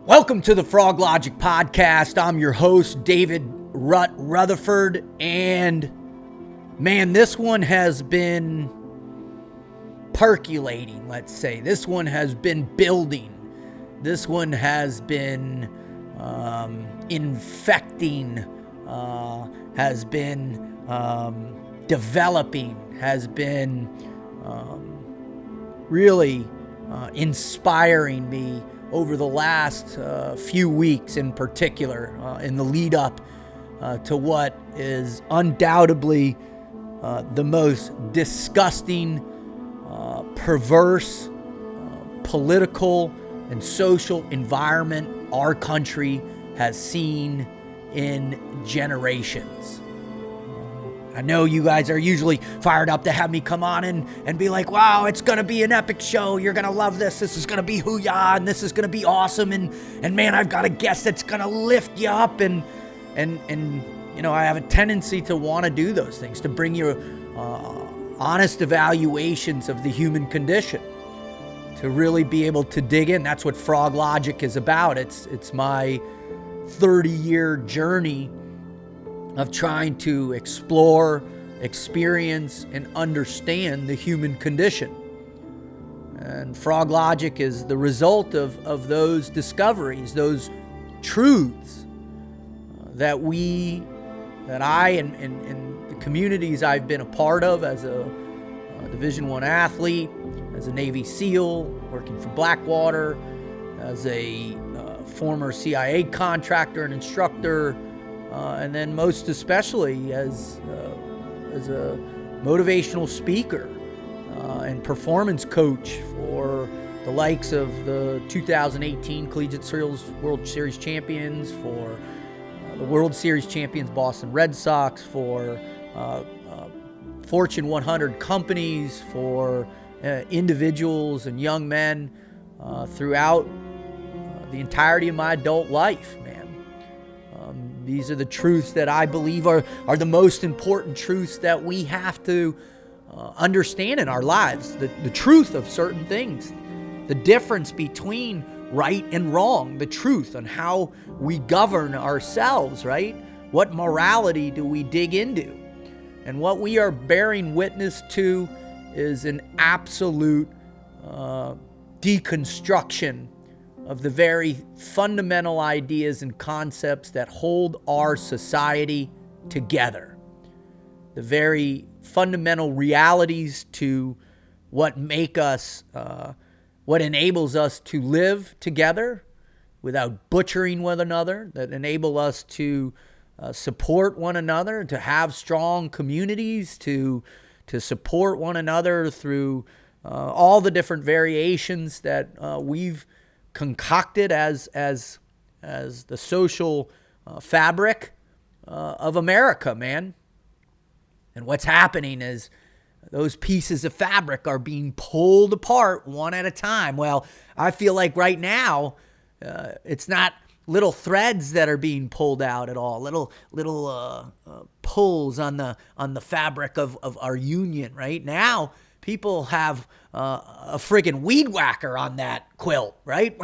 Welcome to the Froglogic podcast. I'm your host, David Rutherford, and man, this one has been percolating, let's say. This one has been building. This one has been infecting, has been developing, has been really inspiring me over the last few weeks in particular, in the lead up to what is undoubtedly the most disgusting, perverse, political and social environment our country has seen in generations. I know you guys are usually fired up to have me come on and be like, wow, it's going to be an epic show. You're going to love this. This is going to be hoo-yah, and this is going to be awesome. And man, I've got a guest that's going to lift you up. And you know, I have a tendency to want to do those things, to bring you honest evaluations of the human condition, to really be able to dig in. That's what Froglogic is about. It's my 30-year journey of trying to explore, experience, and understand the human condition. And Froglogic is the result of those discoveries, those truths that I and the communities I've been a part of as a Division I athlete, as a Navy SEAL, working for Blackwater, as a former CIA contractor and instructor, and then most especially as a motivational speaker and performance coach for the likes of the 2018 Collegiate World Series champions, for the World Series champions Boston Red Sox, for Fortune 100 companies, for individuals and young men throughout the entirety of my adult life, man. These are the truths that I believe are the most important truths that we have to understand in our lives. The truth of certain things, the difference between right and wrong, the truth on how we govern ourselves, right? What morality do we dig into? And what we are bearing witness to is an absolute deconstruction of the very fundamental ideas and concepts that hold our society together. The very fundamental realities to what make us, what enables us to live together without butchering one another, that enable us to support one another, to have strong communities, to support one another through all the different variations that we've concocted as the social fabric of America, man. And what's happening is those pieces of fabric are being pulled apart one at a time. Well, I feel like right now it's not little threads that are being pulled out at all, little pulls on the fabric of our union. Right now, people have a friggin' weed whacker on that quilt, right?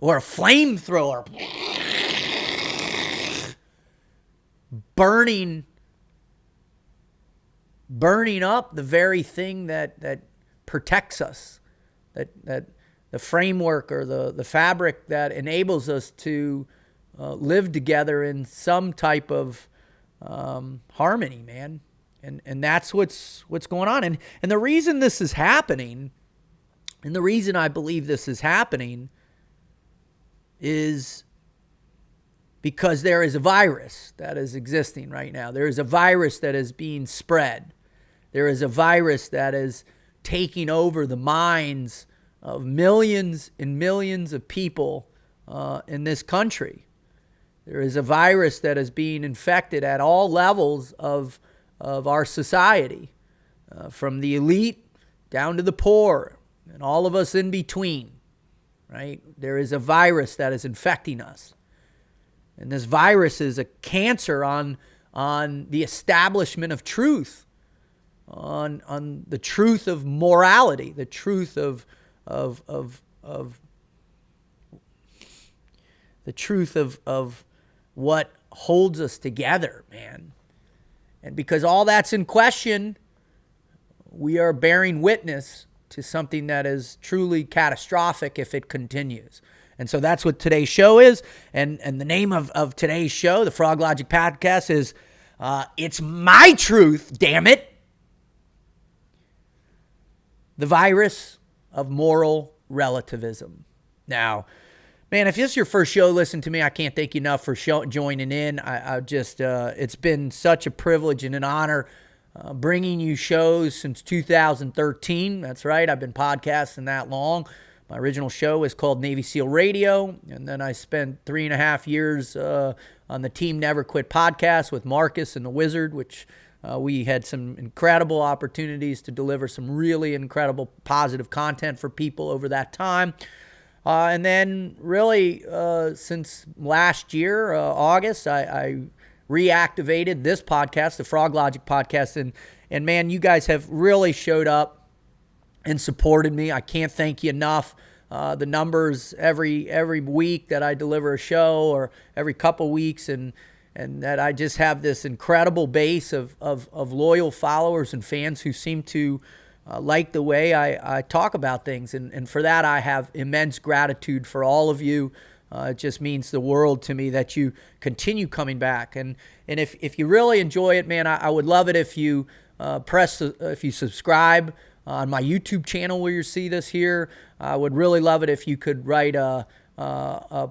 Or a flamethrower burning up the very thing that protects us, that the framework or the fabric that enables us to live together in some type of harmony, man. And that's what's going on. And the reason this is happening, and the reason I believe this is happening, is because there is a virus that is existing right now. There is a virus that is being spread. There is a virus that is taking over the minds of millions and millions of people in this country. There is a virus that is being infected at all levels of our society, from the elite down to the poor and all of us in between, right? There is a virus that is infecting us. And this virus is a cancer on the establishment of truth, on the truth of morality, the truth of the truth of what holds us together, man. And because all that's in question, we are bearing witness to something that is truly catastrophic if it continues. And so that's what today's show is. And the name of today's show, the Froglogic podcast, is It's My Truth, damn it. The virus of moral relativism. Now, man, if this is your first show, listen to me. I can't thank you enough for joining in. I just, it's been such a privilege and an honor bringing you shows since 2013. That's right. I've been podcasting that long. My original show is called Navy SEAL Radio. And then I spent 3.5 years on the Team Never Quit podcast with Marcus and the Wizard, which we had some incredible opportunities to deliver some really incredible positive content for people over that time. And then really since last year, August, I reactivated this podcast, the Froglogic podcast. And man, you guys have really showed up and supported me. I can't thank you enough. The numbers every week that I deliver a show, or every couple weeks, and that I just have this incredible base of loyal followers and fans who seem to like the way I talk about things. And for that, I have immense gratitude for all of you. It just means the world to me that you continue coming back. And if you really enjoy it, man, I would love it if you if you subscribe on my YouTube channel where you see this here. I would really love it if you could write a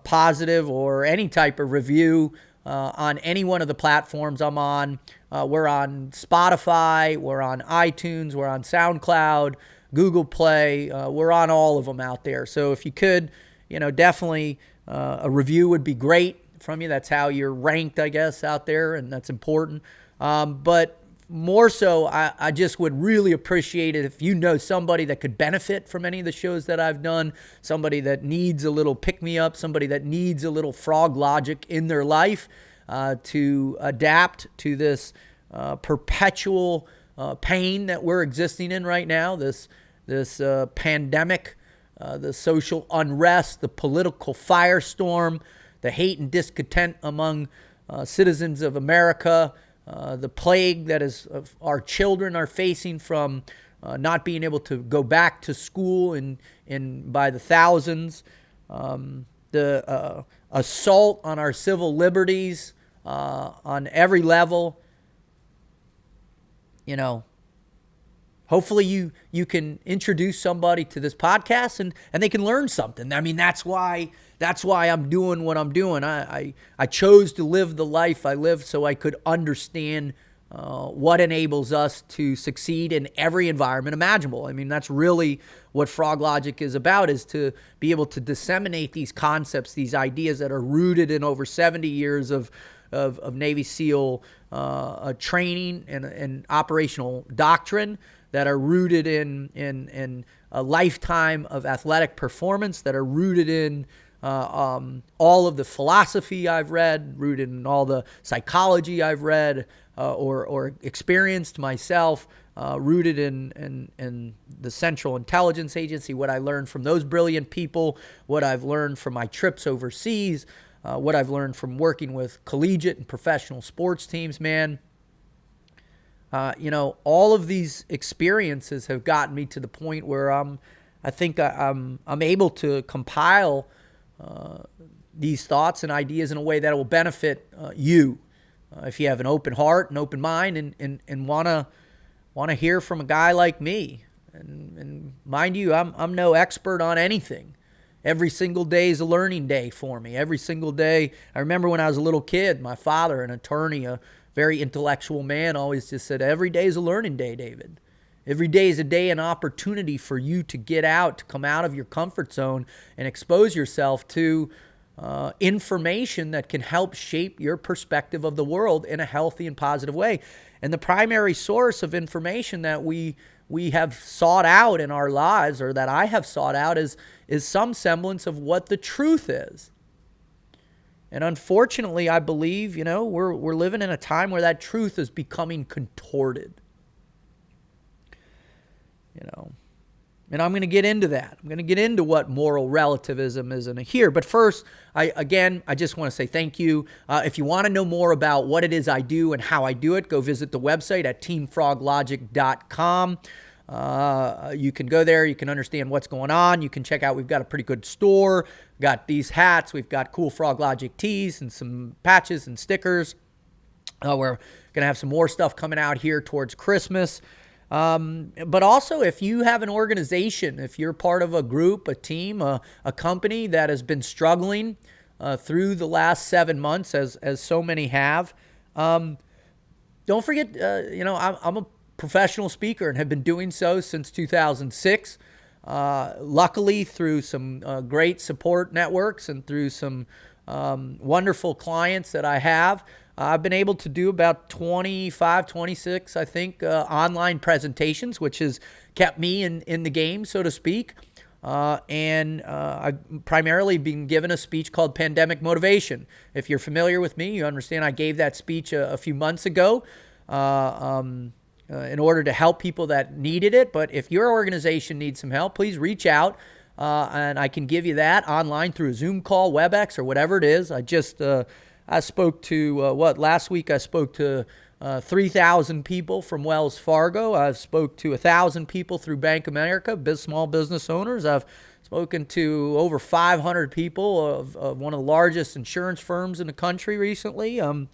positive or any type of review on any one of the platforms I'm on. We're on Spotify, we're on iTunes, we're on SoundCloud, Google Play. We're on all of them out there. So if you could, definitely a review would be great from you. That's how you're ranked, I guess, out there, and that's important. But more so, I just would really appreciate it if you know somebody that could benefit from any of the shows that I've done, somebody that needs a little pick-me-up, somebody that needs a little Froglogic in their life to adapt to this perpetual pain that we're existing in right now, this pandemic, the social unrest, the political firestorm, the hate and discontent among citizens of America, the plague that our children are facing from not being able to go back to school in by the thousands, the assault on our civil liberties on every level. Hopefully you can introduce somebody to this podcast and they can learn something. I mean, that's why I'm doing what I'm doing. I chose to live the life I live so I could understand what enables us to succeed in every environment imaginable. I mean, that's really what Froglogic is about, is to be able to disseminate these concepts, these ideas that are rooted in over 70 years of Navy SEAL training and operational doctrine, that are rooted in a lifetime of athletic performance, that are rooted in all of the philosophy I've read, rooted in all the psychology I've read or experienced myself, rooted in the Central Intelligence Agency, what I learned from those brilliant people, what I've learned from my trips overseas, what I've learned from working with collegiate and professional sports teams, man. All of these experiences have gotten me to the point where I think I'm able to compile these thoughts and ideas in a way that will benefit you. If you have an open heart, an open mind, and want to hear from a guy like me. And mind you, I'm no expert on anything. Every single day is a learning day for me. Every single day. I remember when I was a little kid, my father, an attorney, a very intellectual man, always just said, every day is a learning day, David. Every day is a day, an opportunity for you to get out, to come out of your comfort zone and expose yourself to information that can help shape your perspective of the world in a healthy and positive way. And the primary source of information that we have sought out in our lives, or that I have sought out, is some semblance of what the truth is. And unfortunately, I believe, we're living in a time where that truth is becoming contorted. And I'm going to get into that. I'm going to get into what moral relativism is in here. But first, I just want to say thank you. If you want to know more about what it is I do and how I do it, go visit the website at teamfroglogic.com. You can go there. You can understand what's going on. You can check out, we've got a pretty good store. We've got these hats. We've got cool Froglogic tees and some patches and stickers. We're going to have some more stuff coming out here towards Christmas. But also, if you have an organization, if you're part of a group, a team, a company that has been struggling through the last 7 months, as so many have, don't forget, I'm a professional speaker and have been doing so since 2006. Luckily, through some great support networks and through some wonderful clients that I have, I've been able to do about 25, 26, I think, online presentations, which has kept me in the game, so to speak. And I've primarily been given a speech called Pandemic Motivation. If you're familiar with me, you understand I gave that speech a few months ago in order to help people that needed it. But if your organization needs some help, please reach out. And I can give you that online through a Zoom call, WebEx, or whatever it is. I spoke to, last week I spoke to 3,000 people from Wells Fargo. I've spoke to 1,000 people through Bank of America, small business owners. I've spoken to over 500 people of one of the largest insurance firms in the country recently. And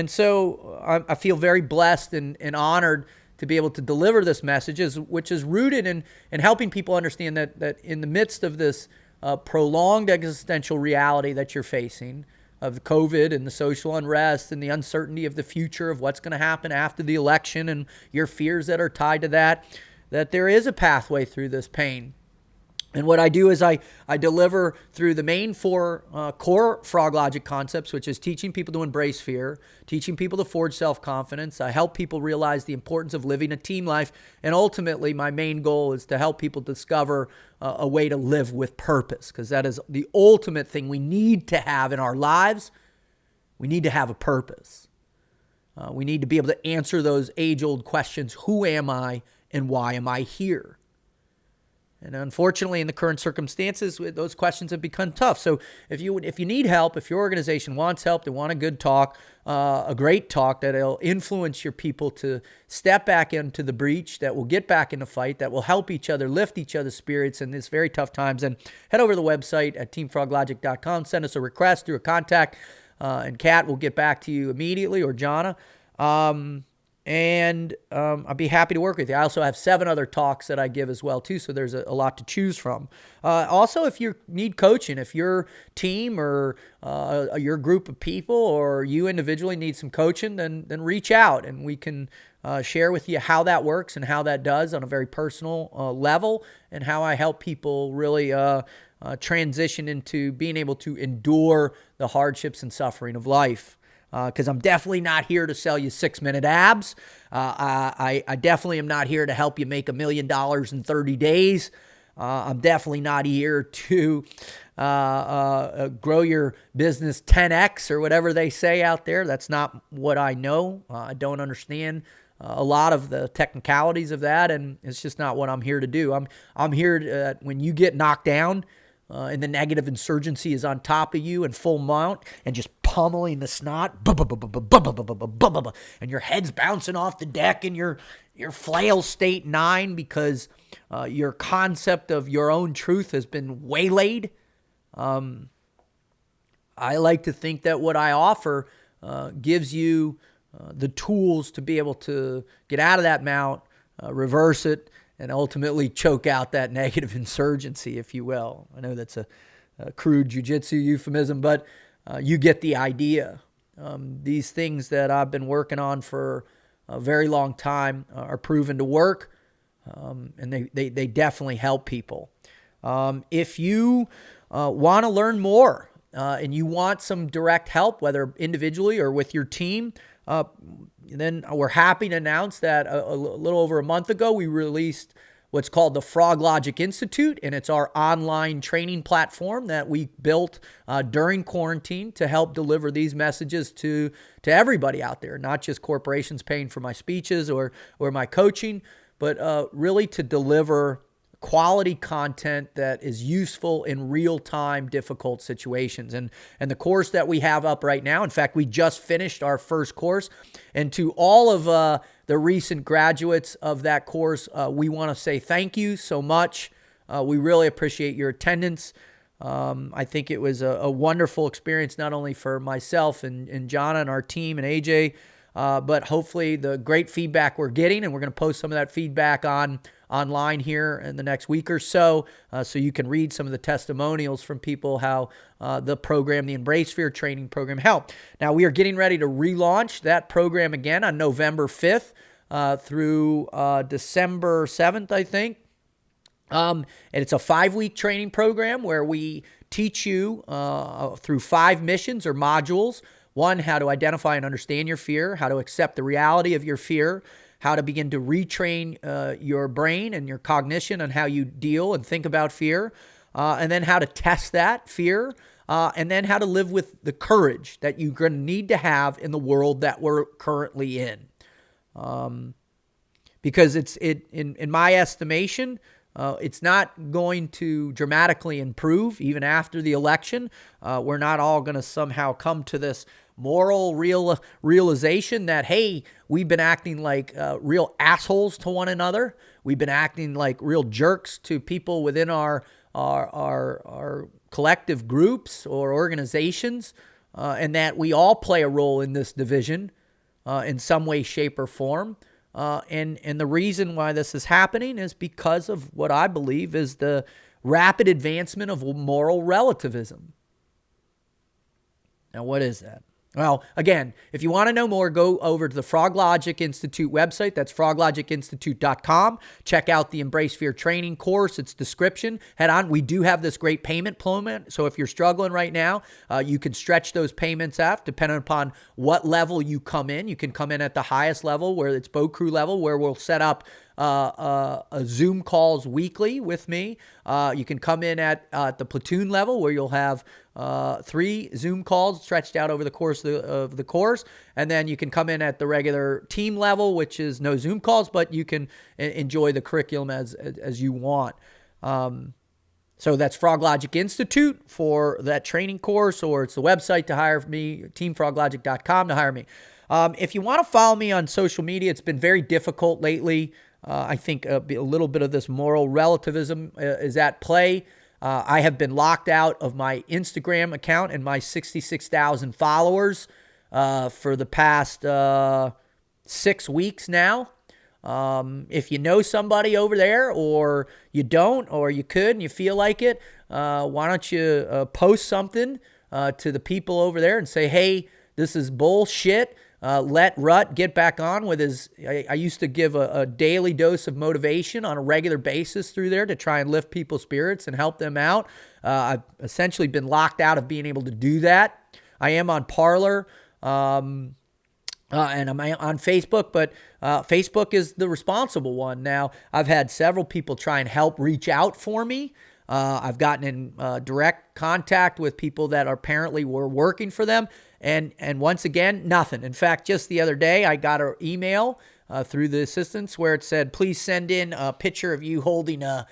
so I feel very blessed and honored to be able to deliver this message, which is rooted in helping people understand that in the midst of this prolonged existential reality that you're facing, of COVID and the social unrest and the uncertainty of the future of what's going to happen after the election and your fears that are tied to that there is a pathway through this pain. And what I do is I deliver through the main four core Froglogic concepts, which is teaching people to embrace fear, teaching people to forge self-confidence. I help people realize the importance of living a team life. And ultimately, my main goal is to help people discover a way to live with purpose, because that is the ultimate thing we need to have in our lives. We need to have a purpose. We need to be able to answer those age-old questions. Who am I and why am I here? And unfortunately, in the current circumstances, those questions have become tough. So if you need help, if your organization wants help, they want a good talk, a great talk that'll influence your people to step back into the breach, that will get back in the fight, that will help each other, lift each other's spirits in these very tough times, then head over to the website at teamfroglogic.com. Send us a request through a contact, and Kat will get back to you immediately, or Jonna. And I'd be happy to work with you. I also have 7 other talks that I give as well, too, so there's a lot to choose from. Also, if you need coaching, if your team or your group of people or you individually need some coaching, then reach out, and we can share with you how that works and how that does on a very personal level, and how I help people really transition into being able to endure the hardships and suffering of life. Because I'm definitely not here to sell you 6-minute abs. I definitely am not here to help you make $1 million in 30 days. I'm definitely not here to grow your business 10x or whatever they say out there. That's not what I know. I don't understand a lot of the technicalities of that, and it's just not what I'm here to do. I'm here to, when you get knocked down, and the negative insurgency is on top of you in full mount and just pummeling the snot, and your head's bouncing off the deck and your flail state 9 because your concept of your own truth has been waylaid. I like to think that what I offer gives you the tools to be able to get out of that mount, reverse it, and ultimately choke out that negative insurgency, if you will. I know that's a crude jiu-jitsu euphemism, but you get the idea. These things that I've been working on for a very long time are proven to work, and they definitely help people. If you want to learn more and you want some direct help, whether individually or with your team, then we're happy to announce that a little over a month ago, we released what's called the Froglogic Institute, and it's our online training platform that we built during quarantine to help deliver these messages to everybody out there, not just corporations paying for my speeches or my coaching, but really to deliver quality content that is useful in real-time difficult situations. And the course that we have up right now, in fact, we just finished our first course. And to all of the recent graduates of that course, we want to say thank you so much. We really appreciate your attendance. I think it was a wonderful experience, not only for myself and Jonna and our team and AJ, but hopefully the great feedback we're getting, and we're going to post some of that feedback online here in the next week or so, so you can read some of the testimonials from people how the program, the Embrace Fear training program, helped. Now, we are getting ready to relaunch that program again on November 5th through December 7th, I think. And it's a 5-week training program where we teach you through 5 missions or modules. 1, how to identify and understand your fear, how to accept the reality of your fear, how to begin to retrain your brain and your cognition on how you deal and think about fear, and then how to test that fear, and then how to live with the courage that you're going to need to have in the world that we're currently in. Because in my estimation, it's not going to dramatically improve even after the election. We're not all going to somehow come to this moral realization that, hey, we've been acting like real assholes to one another. We've been acting like real jerks to people within our collective groups or organizations, and that we all play a role in this division in some way, shape, or form. And the reason why this is happening is because of what I believe is the rapid advancement of moral relativism. Now, what is that? Well, again, if you want to know more, go over to the Froglogic Institute website. That's froglogicinstitute.com. Check out the Embrace Fear training course, its description. Head on. We do have this great payment plan. So if you're struggling right now, you can stretch those payments out depending upon what level you come in. You can come in at the highest level, where it's boat crew level, where we'll set up Zoom calls weekly with me. You can come in at the platoon level, where you'll have 3 Zoom calls stretched out over the course of the course. And then you can come in at the regular team level, which is no Zoom calls, but you can enjoy the curriculum as you want. So that's Froglogic Institute for that training course, or it's the website to hire me, teamfroglogic.com to hire me. If you want to follow me on social media, it's been very difficult lately. I think a little bit of this moral relativism is at play. I have been locked out of my Instagram account and my 66,000 followers for the past 6 weeks now. If you know somebody over there, or you don't, or you could and you feel like it, why don't you post something to the people over there and say, hey, this is bullshit. Let Rut get back on with his. I used to give a daily dose of motivation on a regular basis through there to try and lift people's spirits and help them out. I've essentially been locked out of being able to do that. I am on Parler, and I'm on Facebook, but Facebook is the responsible one. Now, I've had several people try and help reach out for me. I've gotten in direct contact with people that apparently were working for them. And once again, nothing. In fact, just the other day, I got an email through the assistants where it said, please send in a picture of you holding a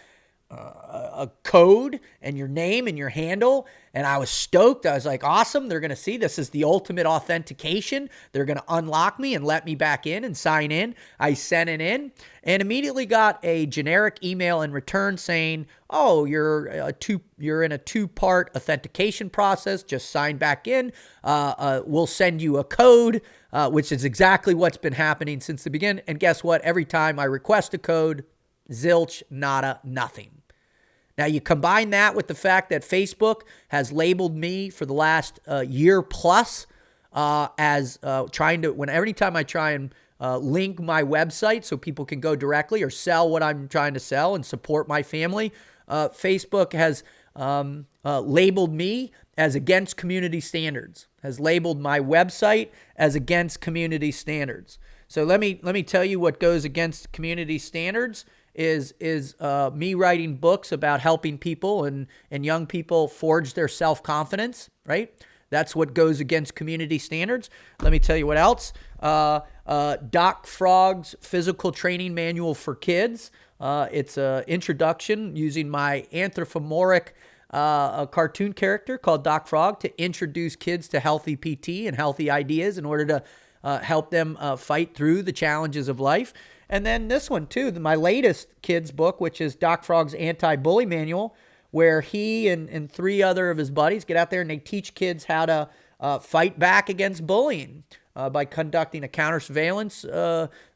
code and your name and your handle. And I was stoked. I was like, awesome. They're going to see this is the ultimate authentication. They're going to unlock me and let me back in and sign in. I sent it in and immediately got a generic email in return saying, oh, you're in a 2-part authentication process. Just sign back in. We'll send you a code, which is exactly what's been happening since the beginning. And guess what? Every time I request a code, zilch, nada, nothing. Now, you combine that with the fact that Facebook has labeled me for the last year plus as trying to, every time I try and link my website so people can go directly or sell what I'm trying to sell and support my family, Facebook has labeled me as against community standards, has labeled my website as against community standards. So let me tell you what goes against community standards is me writing books about helping people and young people forge their self-confidence, right? That's what goes against community standards. Let me tell you what else. Doc Frog's Physical Training Manual for Kids. It's an introduction using my anthropomorphic a cartoon character called Doc Frog to introduce kids to healthy PT and healthy ideas in order to help them fight through the challenges of life. And then this one too, my latest kids book, which is Doc Frog's Anti-Bully Manual, where he and 3 other of his buddies get out there and they teach kids how to fight back against bullying by conducting a counter-surveillance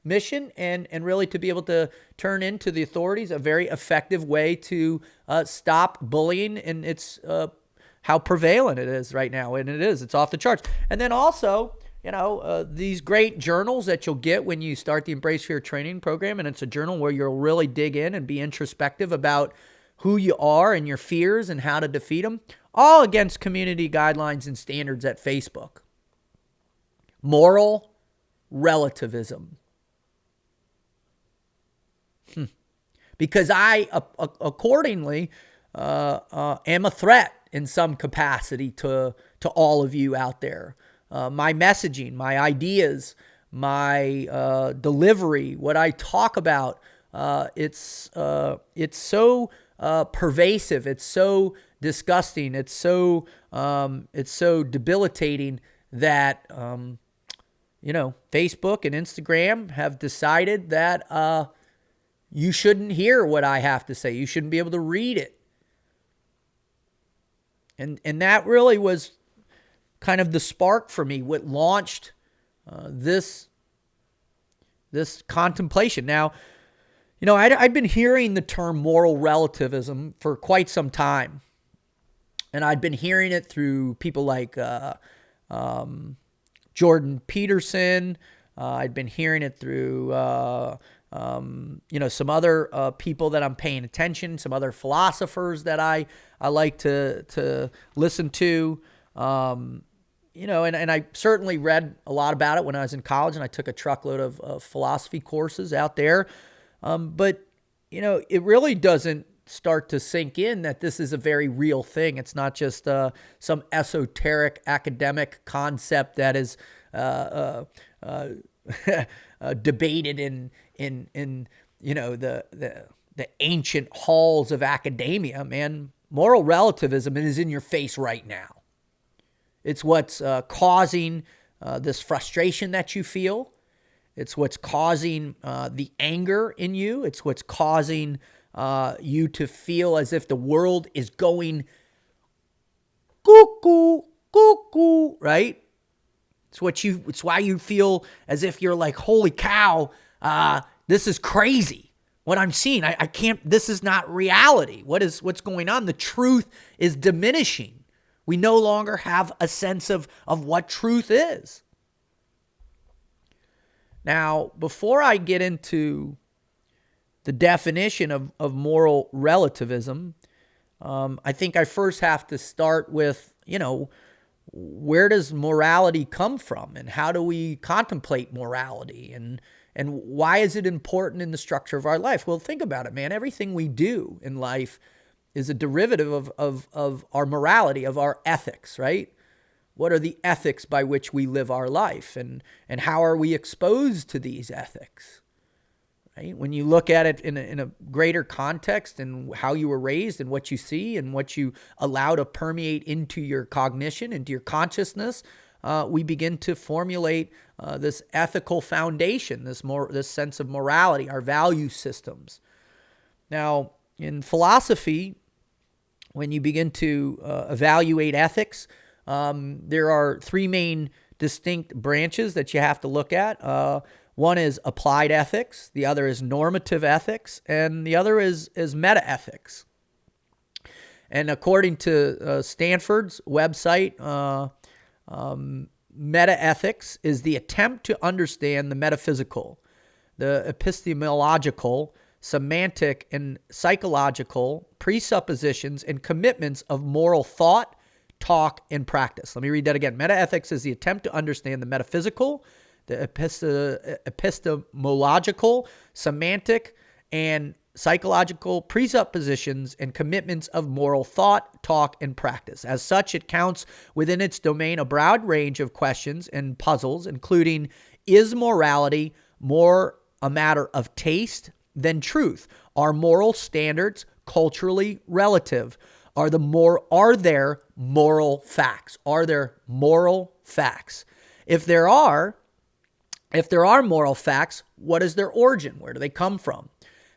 mission and really to be able to turn into the authorities a very effective way to stop bullying. And it's how prevalent it is right now. And it's off the charts. And then also, these great journals that you'll get when you start the Embrace Fear training program. And it's a journal where you'll really dig in and be introspective about who you are and your fears and how to defeat them, all against community guidelines and standards at Facebook. Moral relativism. Because I, accordingly, am a threat in some capacity to all of you out there. My messaging, my ideas, my delivery, what I talk about, it's so pervasive. It's so disgusting. It's so debilitating that Facebook and Instagram have decided that you shouldn't hear what I have to say. You shouldn't be able to read it. And that really was kind of the spark for me, what launched this contemplation. Now, I'd been hearing the term moral relativism for quite some time. And I'd been hearing it through people like Jordan Peterson. I'd been hearing it through, some other people that I'm paying attention, some other philosophers that I like to listen to. And I certainly read a lot about it when I was in college, and I took a truckload of philosophy courses out there. But it really doesn't start to sink in that this is a very real thing. It's not just some esoteric academic concept that is debated in the ancient halls of academia. Man, moral relativism is in your face right now. It's what's causing this frustration that you feel. It's what's causing the anger in you. It's what's causing you to feel as if the world is going cuckoo, cuckoo, right? It's why you feel as if you're like, holy cow, this is crazy. What I'm seeing, I can't, this is not reality. What's going on? The truth is diminishing. We no longer have a sense of what truth is. Now, before I get into the definition of moral relativism, I think I first have to start with, where does morality come from, and how do we contemplate morality, and why is it important in the structure of our life? Well, think about it, man. Everything we do in life is a derivative of our morality, of our ethics, right? What are the ethics by which we live our life, and how are we exposed to these ethics? Right? When you look at it in a greater context and how you were raised and what you see and what you allow to permeate into your cognition, into your consciousness, we begin to formulate this ethical foundation, this sense of morality, our value systems. Now, in philosophy, when you begin to evaluate ethics, there are 3 main distinct branches that you have to look at. One is applied ethics, the other is normative ethics, and the other is metaethics. And according to Stanford's website, metaethics is the attempt to understand the metaphysical, the epistemological, semantic, and psychological presuppositions and commitments of moral thought, talk, and practice. Let me read that again. Metaethics is the attempt to understand the metaphysical, the epistemological, semantic, and psychological presuppositions and commitments of moral thought, talk, and practice. As such, it counts within its domain a broad range of questions and puzzles, including, is morality more a matter of taste than truth? Are moral standards culturally relative? Are there moral facts? Are there moral facts? If there are moral facts, what is their origin? Where do they come from?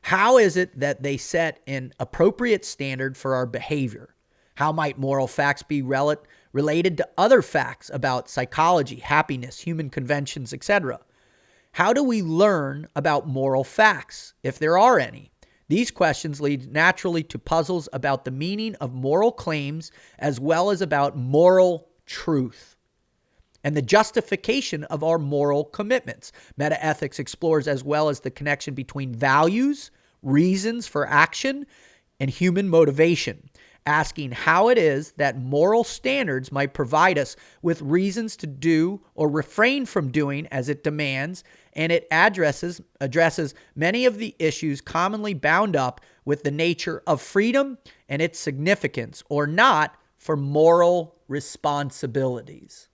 How is it that they set an appropriate standard for our behavior? How might moral facts be related to other facts about psychology, happiness, human conventions, etc.? How do we learn about moral facts, if there are any? These questions lead naturally to puzzles about the meaning of moral claims as well as about moral truth and the justification of our moral commitments. Metaethics explores as well as the connection between values, reasons for action, and human motivation, asking how it is that moral standards might provide us with reasons to do or refrain from doing as it demands, and it addresses many of the issues commonly bound up with the nature of freedom and its significance or not for moral responsibilities.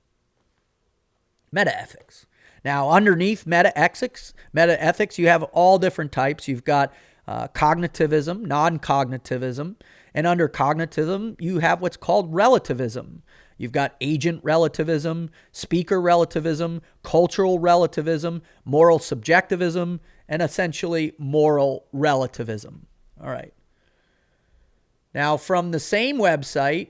Metaethics. Now, underneath metaethics, you have all different types. You've got cognitivism, non-cognitivism, and under cognitivism, you have what's called relativism. You've got agent relativism, speaker relativism, cultural relativism, moral subjectivism, and essentially moral relativism. All right. Now, from the same website,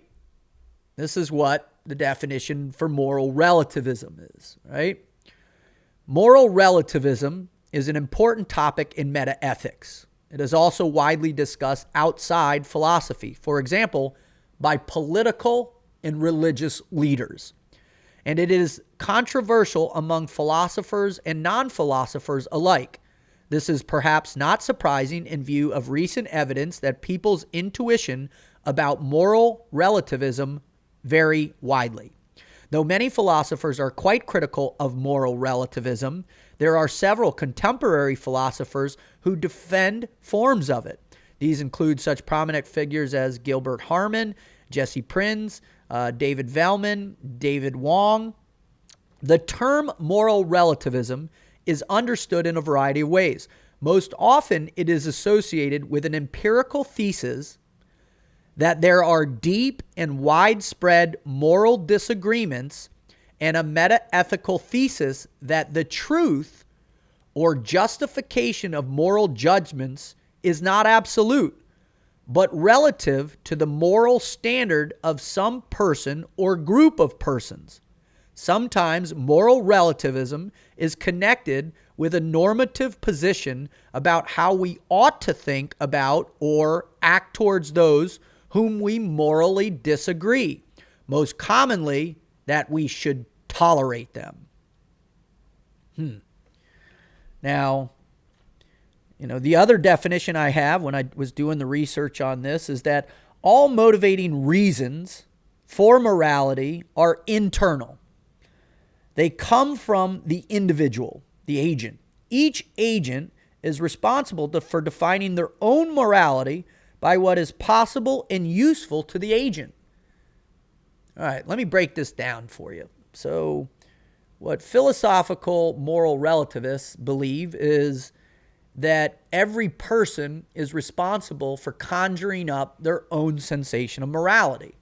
this is what the definition for moral relativism is, right? Moral relativism is an important topic in metaethics. It is also widely discussed outside philosophy, for example, by political and religious leaders. And it is controversial among philosophers and non-philosophers alike. This is perhaps not surprising in view of recent evidence that people's intuition about moral relativism vary widely. Though many philosophers are quite critical of moral relativism, there are several contemporary philosophers who defend forms of it. These include such prominent figures as Gilbert Harman, Jesse Prinz, David Vellman, David Wong. The term moral relativism is understood in a variety of ways. Most often, it is associated with an empirical thesis that there are deep and widespread moral disagreements and a metaethical thesis that the truth or justification of moral judgments is not absolute, but relative to the moral standard of some person or group of persons. Sometimes moral relativism is connected with a normative position about how we ought to think about or act towards those whom we morally disagree, most commonly that we should tolerate them. Now, the other definition I have when I was doing the research on this is that all motivating reasons for morality are internal. They come from the individual, the agent. Each agent is responsible for defining their own morality by what is possible and useful to the agent. All right, let me break this down for you. So, what philosophical moral relativists believe is that every person is responsible for conjuring up their own sensation of morality,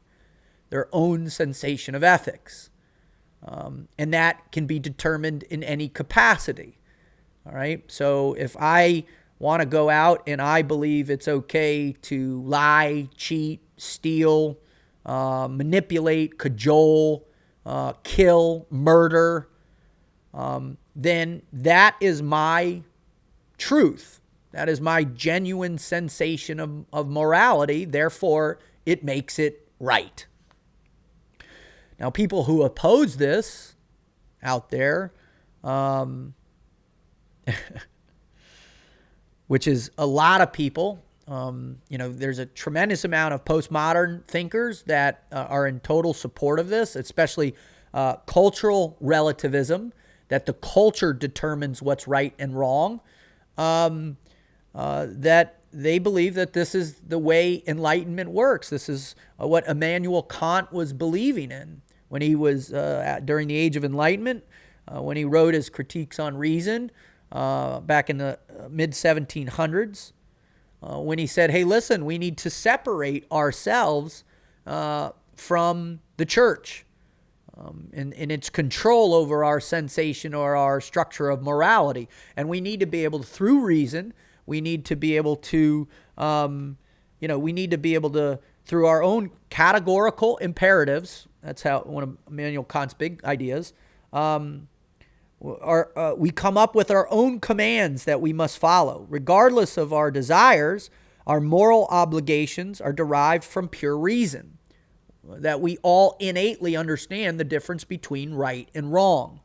their own sensation of ethics. And that can be determined in any capacity. All right, so if I want to go out and I believe it's okay to lie, cheat, steal, manipulate, cajole, kill, murder, then that is my truth. That is my genuine sensation of morality. Therefore, it makes it right. Now, people who oppose this out there, which is a lot of people. There's a tremendous amount of postmodern thinkers that are in total support of this, especially cultural relativism, that the culture determines what's right and wrong, that they believe that this is the way enlightenment works. This is what Immanuel Kant was believing in when he was during the Age of Enlightenment, when he wrote his Critiques on Reason back in the mid-1700s, when he said, hey, listen, we need to separate ourselves from the church in its control over our sensation or our structure of morality. And we need to be able to, through reason, we need to be able to, through our own categorical imperatives, that's how one of Immanuel Kant's big ideas, we come up with our own commands that we must follow. Regardless of our desires, our moral obligations are derived from pure reason, that we all innately understand the difference between right and wrong.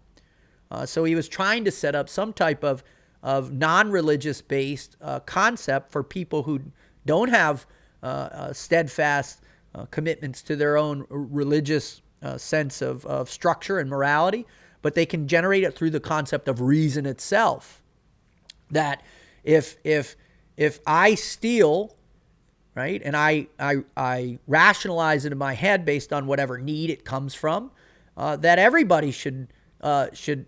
So he was trying to set up some type of non-religious based concept for people who don't have steadfast commitments to their own religious sense of structure and morality, but they can generate it through the concept of reason itself. That if I steal, right, and I rationalize it in my head based on whatever need it comes from, that everybody should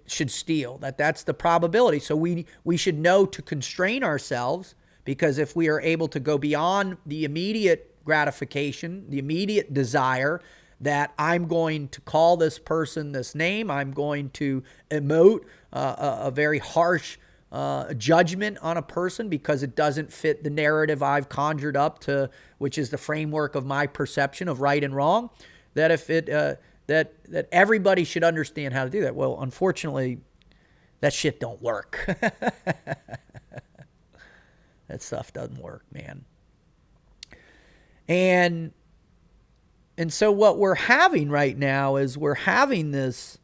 steal. That's the probability. So we should know to constrain ourselves, because if we are able to go beyond the immediate gratification, the immediate desire that I'm going to call this person this name, I'm going to emote a very harsh judgment on a person because it doesn't fit the narrative I've conjured up to, which is the framework of my perception of right and wrong, that if it that everybody should understand how to do that. Well, unfortunately, that shit don't work. That stuff doesn't work, man. And so what we're having right now is we're having this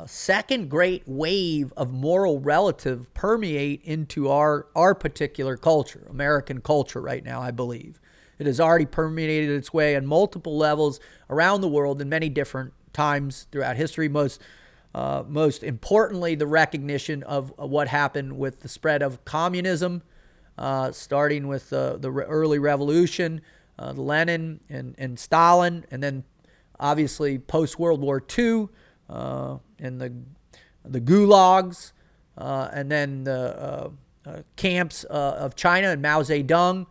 second great wave of moral relative permeate into our particular culture, American culture right now, I believe. It has already permeated its way on multiple levels around the world in many different times throughout history. Most importantly, the recognition of what happened with the spread of communism, starting with the early revolution, Lenin and Stalin, and then obviously post-World War II, and the gulags, and then the camps of China and Mao Zedong,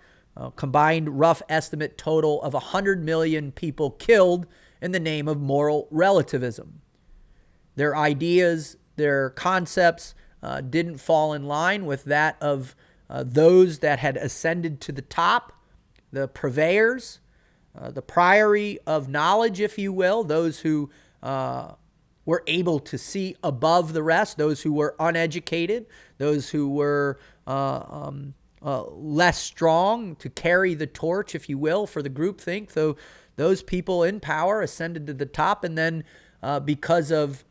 combined rough estimate total of 100 million people killed in the name of moral relativism. Their ideas, their concepts didn't fall in line with that of those that had ascended to the top, the purveyors, the priory of knowledge, if you will, those who were able to see above the rest, those who were uneducated, those who were less strong to carry the torch, if you will, for the groupthink. So those people in power ascended to the top, and then because of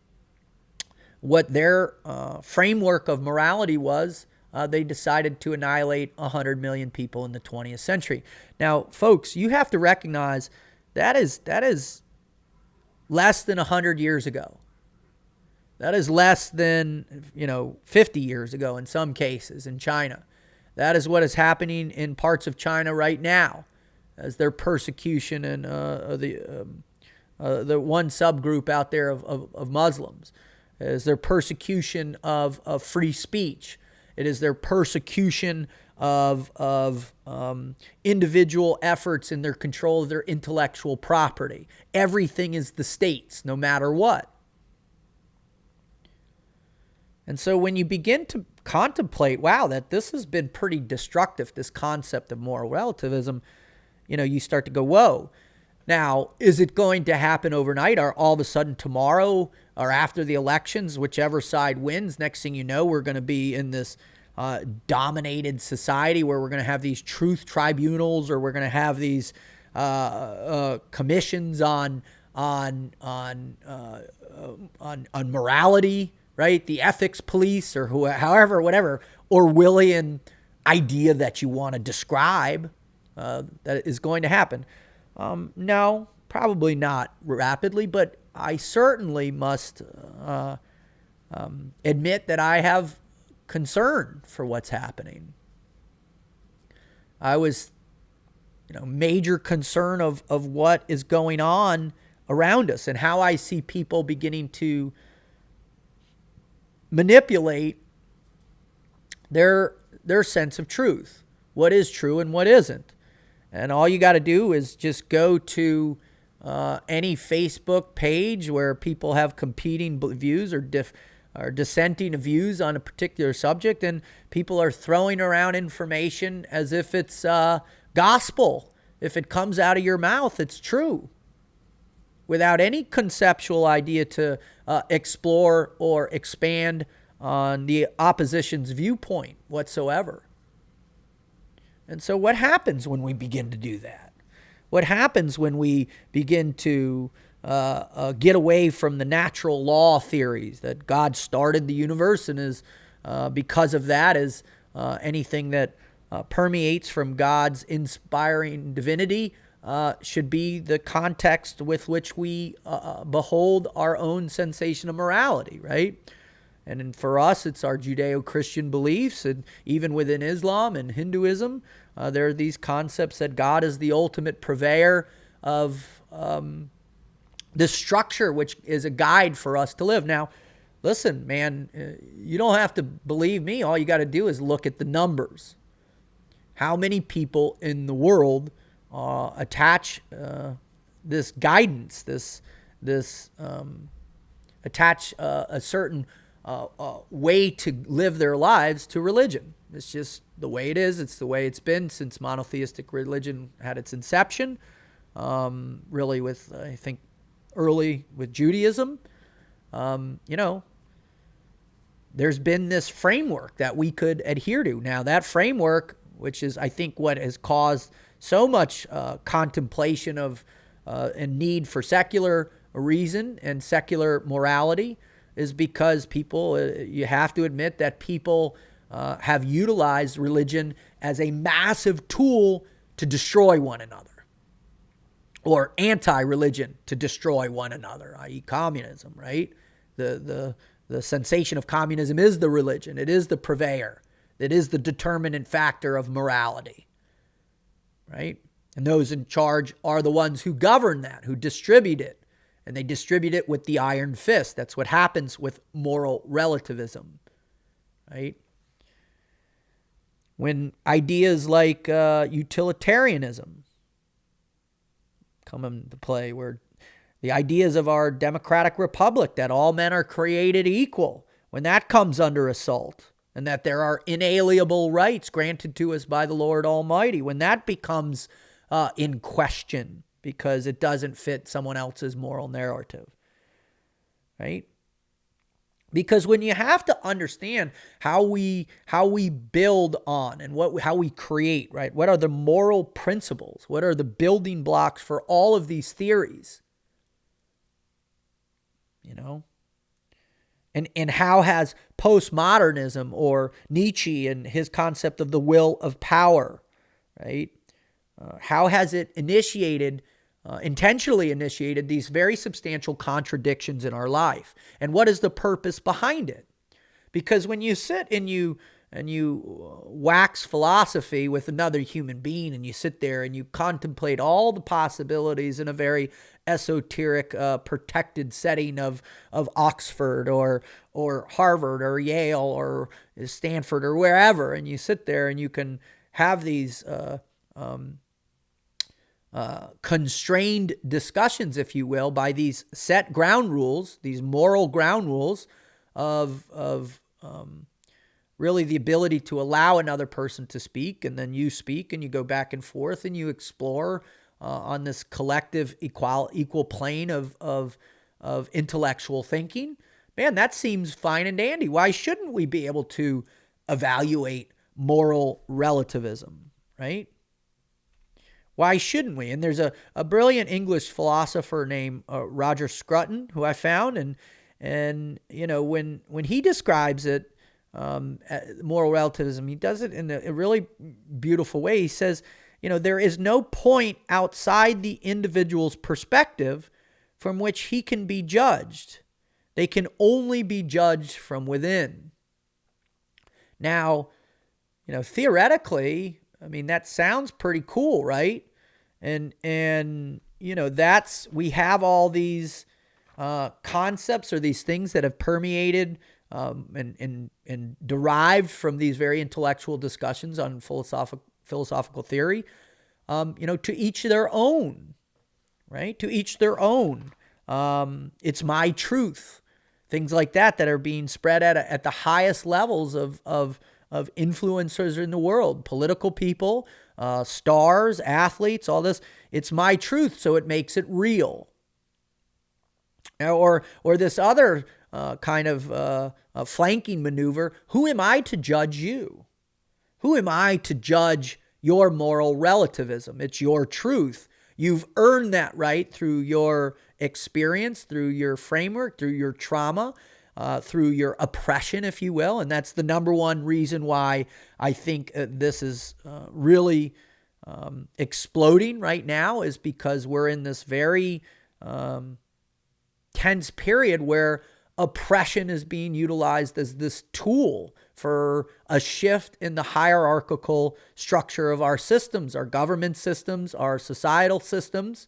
what their framework of morality was, they decided to annihilate 100 million people in the 20th century. Now, folks, you have to recognize that is less than 100 years ago. That is less than 50 years ago in some cases in China. That is what is happening in parts of China right now, as their persecution and the one subgroup out there of Muslims, as their persecution of free speech. It is their persecution of individual efforts in their control of their intellectual property. Everything is the state's, no matter what. And so when you begin to contemplate, wow, that this has been pretty destructive, this concept of moral relativism, you start to go, whoa. Now, is it going to happen overnight, or all of a sudden tomorrow or after the elections, whichever side wins, next thing you know, we're going to be in this dominated society where we're going to have these truth tribunals, or we're going to have these commissions on morality, right? The ethics police, or however, whatever Orwellian idea that you want to describe that is going to happen. No, probably not rapidly, but I certainly must admit that I have concern for what's happening. I was, major concern of what is going on around us and how I see people beginning to manipulate their sense of truth, what is true and what isn't. And all you got to do is just go to any Facebook page where people have competing views or dissenting views on a particular subject, and people are throwing around information as if it's gospel. If it comes out of your mouth, it's true, without any conceptual idea to explore or expand on the opposition's viewpoint whatsoever. And so what happens when we begin to do that? What happens when we begin to get away from the natural law theories that God started the universe and is because of that is anything that permeates from God's inspiring divinity should be the context with which we behold our own sensation of morality, right? And for us, it's our Judeo-Christian beliefs, and even within Islam and Hinduism, there are these concepts that God is the ultimate purveyor of this structure, which is a guide for us to live. Now, listen, man, you don't have to believe me. All you got to do is look at the numbers. How many people in the world attach this guidance, attach a certain way to live their lives to religion? It's just the way it is. It's the way it's been since monotheistic religion had its inception, really with, I think, early with Judaism. There's been this framework that we could adhere to. Now, that framework, which is, I think, what has caused so much contemplation of and need for secular reason and secular morality, is because people, you have to admit that people have utilized religion as a massive tool to destroy one another, or anti-religion to destroy one another, i.e. communism, right? The sensation of communism is the religion. It is the purveyor. It is the determinant factor of morality, right? And those in charge are the ones who govern that, who distribute it. And they distribute it with the iron fist. That's what happens with moral relativism, right? When ideas like utilitarianism come into play, where the ideas of our democratic republic that all men are created equal, when that comes under assault, and that there are inalienable rights granted to us by the Lord Almighty, when that becomes in question, because it doesn't fit someone else's moral narrative, right? Because when you have to understand how we build on and how we create, right? What are the moral principles? What are the building blocks for all of these theories? And how has postmodernism, or Nietzsche and his concept of the will of power, right? How has it intentionally initiated these very substantial contradictions in our life? And what is the purpose behind it? Because when you sit and you wax philosophy with another human being, and you sit there and you contemplate all the possibilities in a very esoteric, protected setting of Oxford or Harvard or Yale or Stanford or wherever, and you sit there and you can have these constrained discussions, if you will, by these set ground rules, these moral ground rules of really the ability to allow another person to speak, and then you speak and you go back and forth and you explore on this collective equal plane of intellectual thinking. Man, that seems fine and dandy. Why shouldn't we be able to evaluate moral relativism, right? Why shouldn't we? And there's a brilliant English philosopher named Roger Scruton, who I found, and when he describes it, moral relativism, he does it in a really beautiful way. He says, there is no point outside the individual's perspective from which he can be judged. They can only be judged from within. Now, theoretically, I mean, that sounds pretty cool, right? And we have all these concepts or these things that have permeated and derived from these very intellectual discussions on philosophical theory. To each their own, right? To each their own. It's my truth. Things like that are being spread at the highest levels of influencers in the world, political people, stars, athletes, all this. It's my truth, so it makes it real. Or this other kind of flanking maneuver. Who am I to judge you? Who am I to judge your moral relativism? It's your truth. You've earned that right through your experience, through your framework, through your trauma, through your oppression, if you will. And that's the number one reason why I think this is really exploding right now, is because we're in this very tense period where oppression is being utilized as this tool for a shift in the hierarchical structure of our systems, our government systems, our societal systems,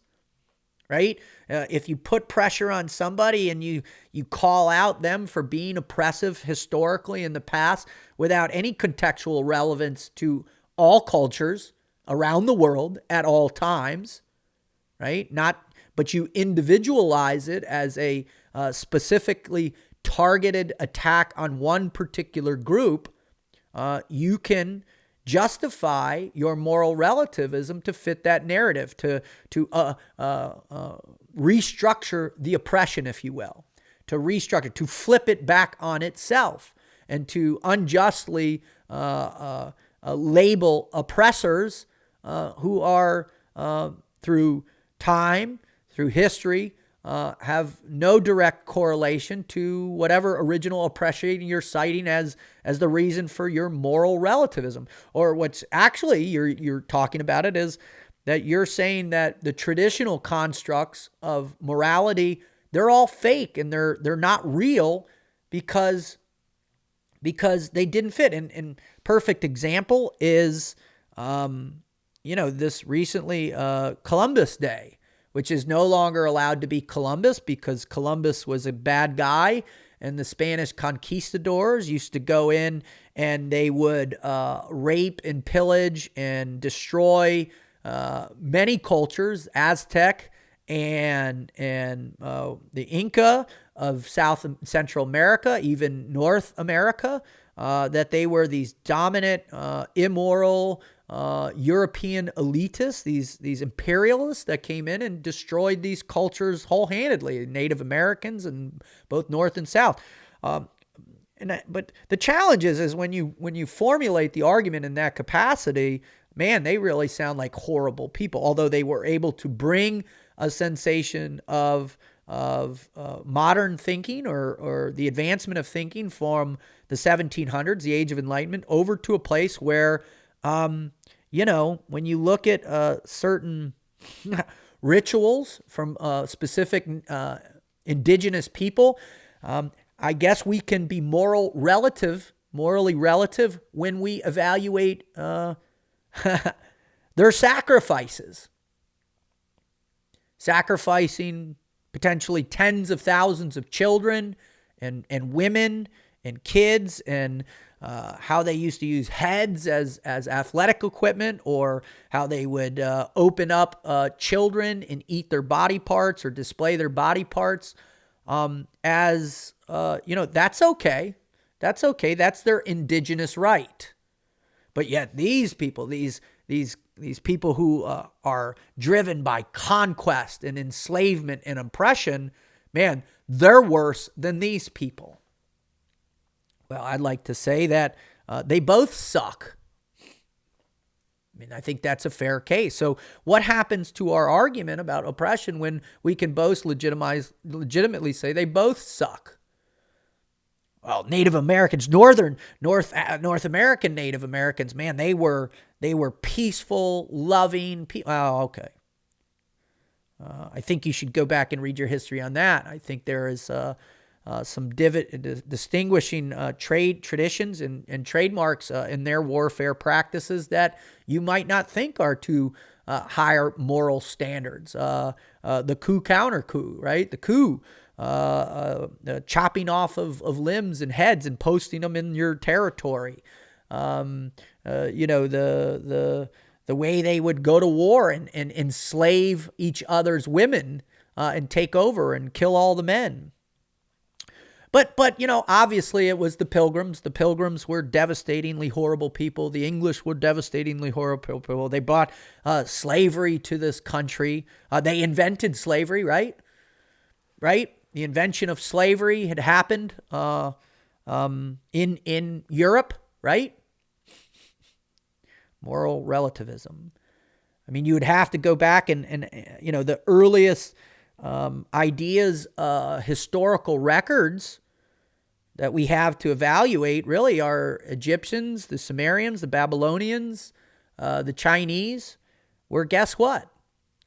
right? If you put pressure on somebody and you call out them for being oppressive historically in the past without any contextual relevance to all cultures around the world at all times, right? But you individualize it as a specifically targeted attack on one particular group, you can justify your moral relativism to fit that narrative, to restructure the oppression, if you will, to restructure, to flip it back on itself, and to unjustly label oppressors who are, through time, through history, have no direct correlation to whatever original oppression you're citing as the reason for your moral relativism. Or what's actually you're talking about it is that you're saying that the traditional constructs of morality, they're all fake and they're not real because they didn't fit. And perfect example is this recently Columbus Day, which is no longer allowed to be Columbus because Columbus was a bad guy, and the Spanish conquistadors used to go in and they would rape and pillage and destroy many cultures, Aztec and the Inca of South and Central America, even North America, that they were these dominant, immoral, European elitists, these imperialists that came in and destroyed these cultures whole-handedly, Native Americans and both North and South. But the challenge is when you formulate the argument in that capacity, man, they really sound like horrible people. Although they were able to bring a sensation of modern thinking or the advancement of thinking from the 1700s, the Age of Enlightenment, over to a place where when you look at certain rituals from specific indigenous people, I guess we can be morally relative when we evaluate their sacrifices. Sacrificing potentially tens of thousands of children and women and kids, and how they used to use heads as athletic equipment, or how they would open up children and eat their body parts or display their body parts. That's okay. That's okay. That's their indigenous right. But yet these people, these people who are driven by conquest and enslavement and oppression, man, they're worse than these people. Well, I'd like to say that they both suck. I mean, I think that's a fair case. So what happens to our argument about oppression when we can both legitimately say they both suck? Well, Native Americans, North American Native Americans, man, they were peaceful, loving people. Oh, okay. I think you should go back and read your history on that. I think there is some distinguishing trade traditions and trademarks in their warfare practices that you might not think are to higher moral standards. The coup counter coup, right? The coup, the chopping off of limbs and heads and posting them in your territory. The way they would go to war and enslave each other's women and take over and kill all the men. But obviously it was the Pilgrims. The Pilgrims were devastatingly horrible people. The English were devastatingly horrible people. They brought slavery to this country. They invented slavery, right? Right? The invention of slavery had happened in Europe, right? Moral relativism. I mean, you would have to go back and the earliest ideas, historical records that we have to evaluate really are Egyptians, the Sumerians, the Babylonians, the Chinese, where guess what?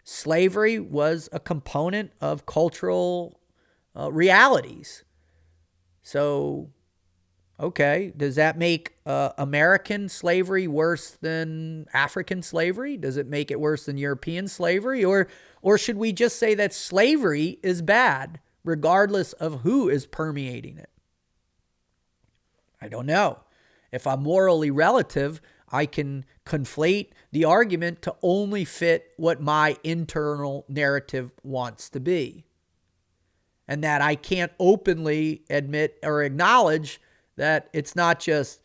Slavery was a component of cultural realities. So, okay, does that make American slavery worse than African slavery? Does it make it worse than European slavery? Or should we just say that slavery is bad, regardless of who is permeating it? I don't know. If I'm morally relative, I can conflate the argument to only fit what my internal narrative wants to be. And that I can't openly admit or acknowledge that it's not just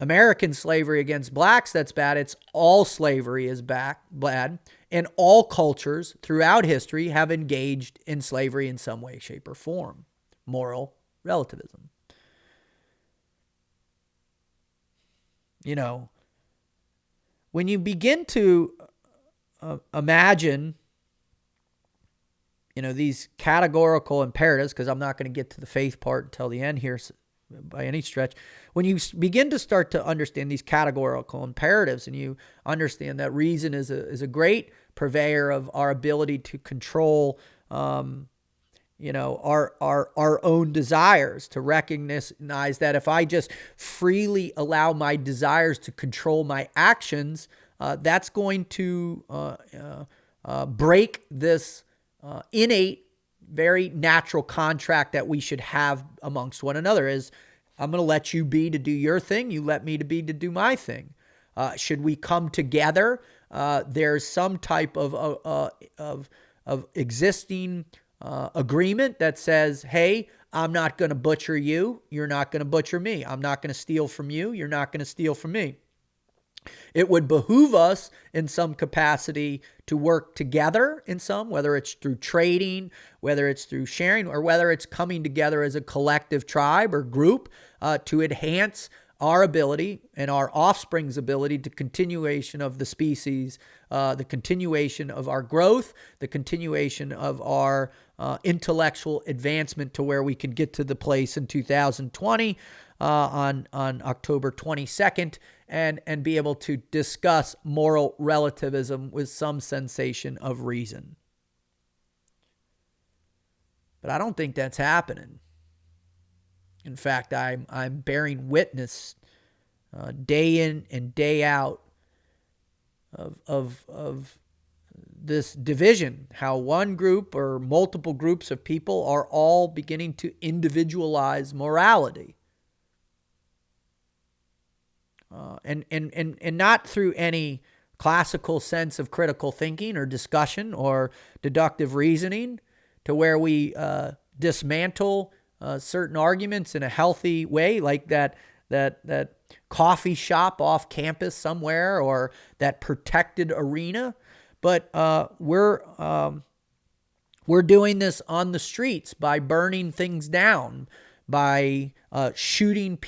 American slavery against blacks that's bad, it's all slavery is bad, and all cultures throughout history have engaged in slavery in some way, shape, or form. Moral relativism. When you begin to imagine, these categorical imperatives, because I'm not going to get to the faith part until the end here by any stretch. When you begin to start to understand these categorical imperatives and you understand that reason is a great purveyor of our ability to control our own desires, to recognize that if I just freely allow my desires to control my actions, that's going to break this innate, very natural contract that we should have amongst one another. Is I'm going to let you be to do your thing, you let me to be to do my thing. Should we come together? There's some type of existing agreement that says, hey, I'm not going to butcher you. You're not going to butcher me. I'm not going to steal from you. You're not going to steal from me. It would behoove us in some capacity to work together in some, whether it's through trading, whether it's through sharing, or whether it's coming together as a collective tribe or group to enhance our ability and our offspring's ability to continuation of the species, the continuation of our growth, the continuation of our intellectual advancement to where we can get to the place in 2020 on October 22nd and be able to discuss moral relativism with some sensation of reason. But I don't think that's happening. In fact, I'm bearing witness day in and day out of this division, how one group or multiple groups of people are all beginning to individualize morality. And not through any classical sense of critical thinking or discussion or deductive reasoning, to where we dismantle certain arguments in a healthy way, like that coffee shop off campus somewhere or that protected arena. But we're doing this on the streets by burning things down, by shooting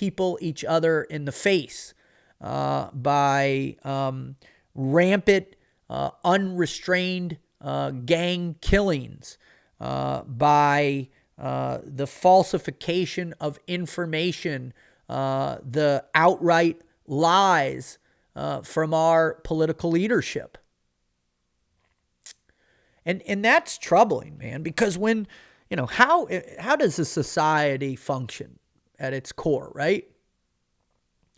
each other in the face, by rampant, unrestrained gang killings, by the falsification of information, the outright lies from our political leadership. And that's troubling, man, because when how does a society function at its core, right?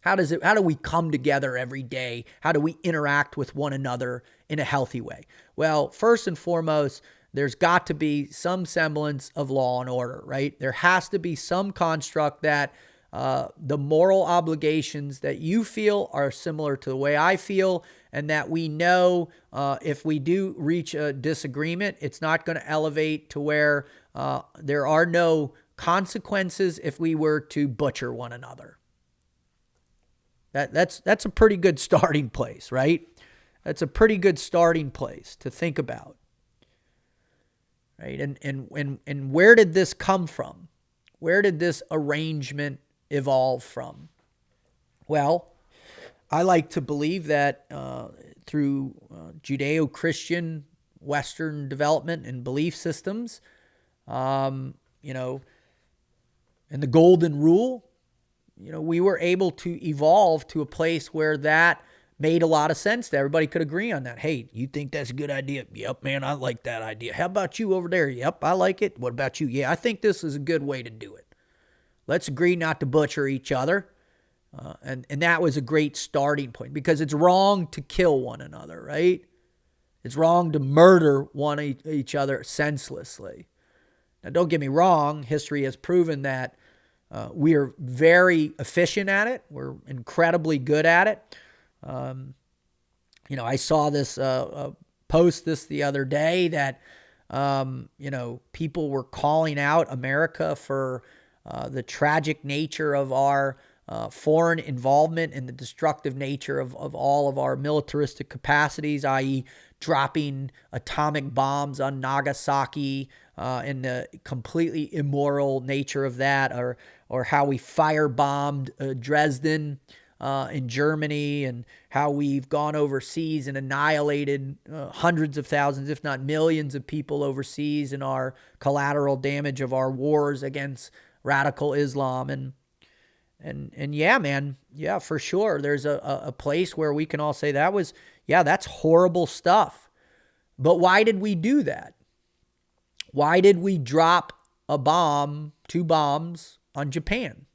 How do we come together every day? How do we interact with one another in a healthy way? Well, first and foremost, there's got to be some semblance of law and order, right? There has to be some construct that the moral obligations that you feel are similar to the way I feel, and that we know if we do reach a disagreement, it's not going to elevate to where there are no consequences if we were to butcher one another. That's a pretty good starting place, right? That's a pretty good starting place to think about, right? And where did this come from? Where did this arrangement evolve from? Well, I like to believe that through Judeo-Christian Western development and belief systems, and the golden rule, we were able to evolve to a place where that made a lot of sense to everybody. Could agree on that. Hey, you think that's a good idea? Yep, man, I like that idea. How about you over there? Yep, I like it. What about you? Yeah, I think this is a good way to do it. Let's agree not to butcher each other. And that was a great starting point, because it's wrong to kill one another, right? It's wrong to murder each other senselessly. Now, don't get me wrong. History has proven that we are very efficient at it. We're incredibly good at it. I saw this post the other day that, people were calling out America for the tragic nature of our foreign involvement and the destructive nature of all of our militaristic capacities, i.e. dropping atomic bombs on Nagasaki, and the completely immoral nature of that, or how we firebombed Dresden in Germany, and how we've gone overseas and annihilated hundreds of thousands, if not millions of people overseas in our collateral damage of our wars against radical Islam. And yeah, man, yeah, for sure. There's a place where we can all say that's horrible stuff. But why did we do that? Why did we drop two bombs on Japan?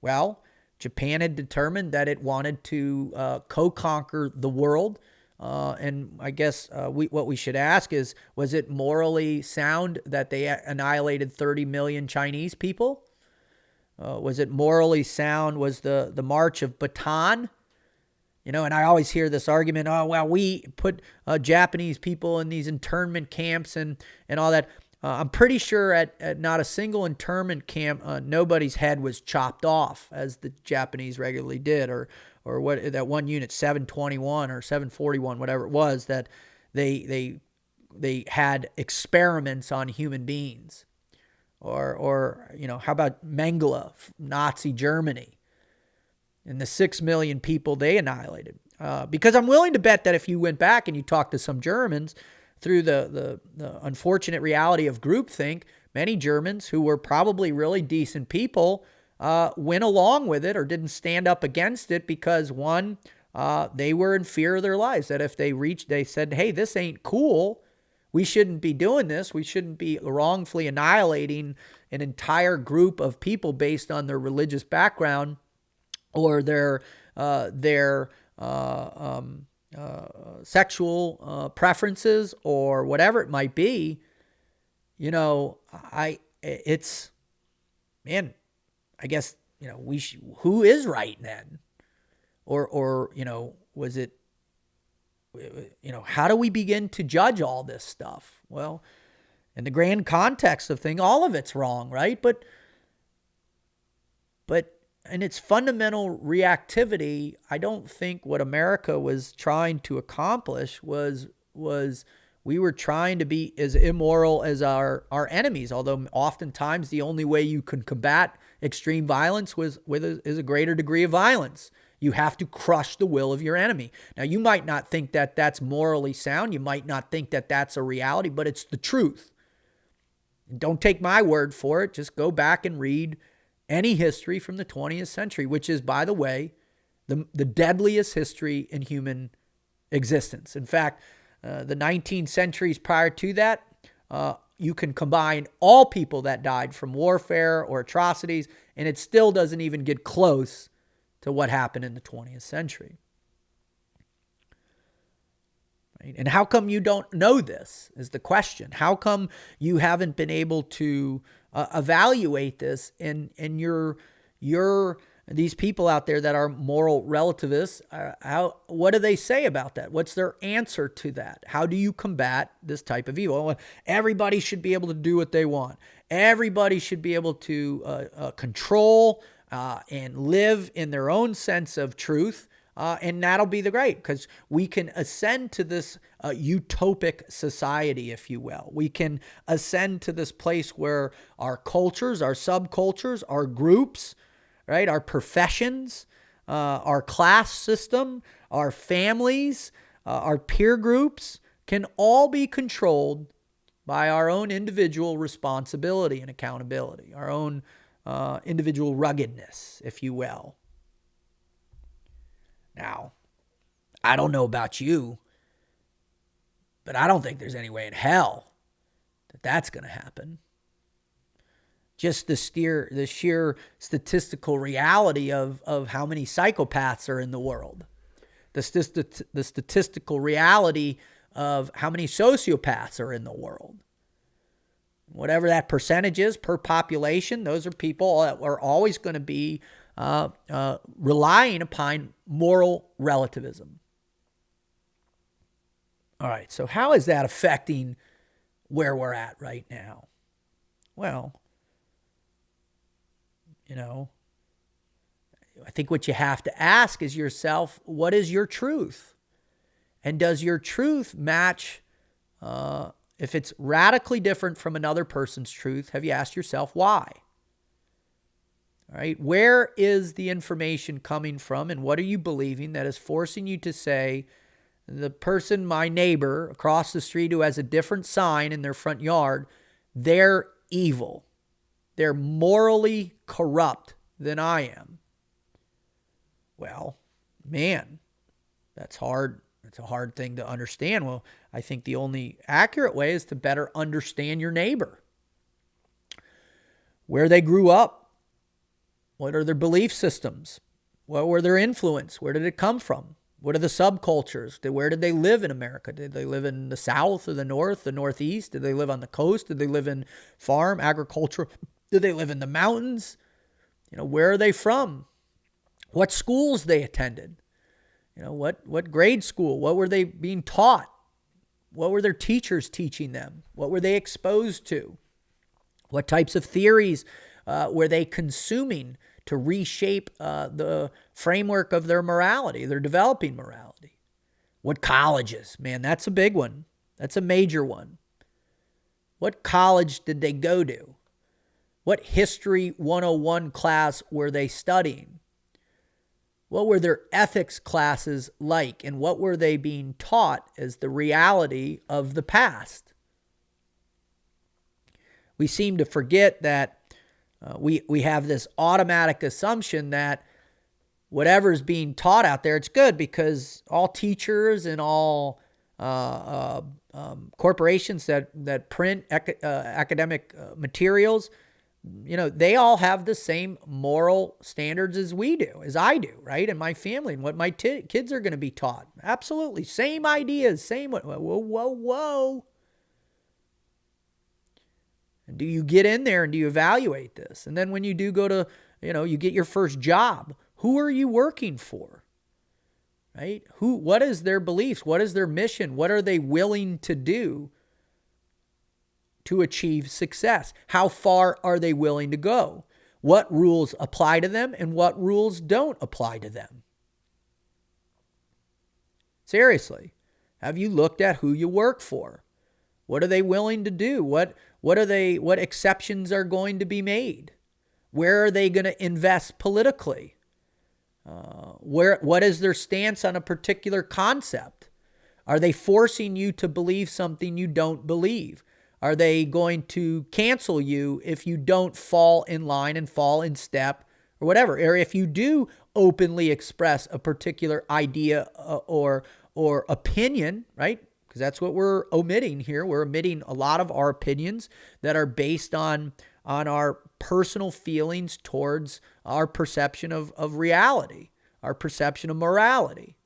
Well, Japan had determined that it wanted to co-conquer the world. And I guess what we should ask is, was it morally sound that they annihilated 30 million Chinese people? Was it morally sound? Was the March of Bataan? And I always hear this argument, we put Japanese people in these internment camps and all that. I'm pretty sure at not a single internment camp, nobody's head was chopped off, as the Japanese regularly did, or what that one unit, 721 or 741, whatever it was, that they had experiments on human beings. Or how about Mengele, Nazi Germany, and the 6 million people they annihilated? Because I'm willing to bet that if you went back and you talked to some Germans, through the unfortunate reality of groupthink, many Germans who were probably really decent people went along with it or didn't stand up against it because, one, they were in fear of their lives. That if they said, hey, this ain't cool, we shouldn't be doing this. We shouldn't be wrongfully annihilating an entire group of people based on their religious background or their sexual preferences or whatever it might be. I guess, who is right then? Or was it, how do we begin to judge all this stuff? Well, in the grand context of things, all of it's wrong, right? But in its fundamental reactivity, I don't think what America was trying to accomplish was we were trying to be as immoral as our enemies, although oftentimes the only way you can combat extreme violence is a greater degree of violence. You have to crush the will of your enemy. Now, you might not think that that's morally sound. You might not think that that's a reality, but it's the truth. Don't take my word for it. Just go back and read any history from the 20th century, which is, by the way, the deadliest history in human existence. In fact, the 19 centuries prior to that, you can combine all people that died from warfare or atrocities, and it still doesn't even get close to what happened in the 20th century. Right? And how come you don't know this is the question. How come you haven't been able to evaluate this in your these people out there that are moral relativists? What do they say about that? What's their answer to that? How do you combat this type of evil? Well, everybody should be able to do what they want. Everybody should be able to control and live in their own sense of truth. And that'll be the great, because we can ascend to this utopic society, if you will. We can ascend to this place where our cultures, our subcultures, our groups, right, our professions, our class system, our families, our peer groups can all be controlled by our own individual responsibility and accountability, our own individual ruggedness, if you will. Now, I don't know about you, but I don't think there's any way in hell that that's going to happen. Just the sheer statistical reality of how many psychopaths are in the world. The statistical reality of how many sociopaths are in the world. Whatever that percentage is per population, those are people that are always going to be relying upon moral relativism. All right, so how is that affecting where we're at right now? Well, I think what you have to ask is yourself, what is your truth? And does your truth match, if it's radically different from another person's truth, have you asked yourself why? All right, where is the information coming from, and what are you believing that is forcing you to say, the person, my neighbor across the street who has a different sign in their front yard, they're evil. They're morally corrupt than I am. Well, man, that's hard. It's a hard thing to understand. Well, I think the only accurate way is to better understand your neighbor. Where they grew up. What are their belief systems? What were their influence? Where did it come from? What are the subcultures? Where did they live in America? Did they live in the South or the North, the Northeast? Did they live on the coast? Did they live in farm, agriculture? Did they live in the mountains? Where are they from? What schools they attended? What grade school? What were they being taught? What were their teachers teaching them? What were they exposed to? What types of theories were they consuming to reshape the framework of their morality, their developing morality? What colleges? Man, that's a big one. That's a major one. What college did they go to? What History 101 class were they studying? What were their ethics classes like, and what were they being taught as the reality of the past? We seem to forget that we have this automatic assumption that whatever is being taught out there, it's good, because all teachers and all corporations that print academic materials, they all have the same moral standards as we do, as I do, right? And my family, and what my kids are going to be taught. Absolutely. Same ideas, same. Whoa. And do you get in there and do you evaluate this? And then when you do go to, you get your first job, who are you working for? Right? What is their beliefs? What is their mission? What are they willing to do to achieve success? How far are they willing to go? What rules apply to them and what rules don't apply to them? Seriously, have you looked at who you work for? What are they willing to do? What exceptions are going to be made? Where are they going to invest politically? What is their stance on a particular concept? Are they forcing you to believe something you don't believe? Are they going to cancel you if you don't fall in line and fall in step or whatever? Or if you do openly express a particular idea or opinion, right? because that's what we're omitting here. We're omitting a lot of our opinions that are based on our personal feelings towards our perception of reality, our perception of morality.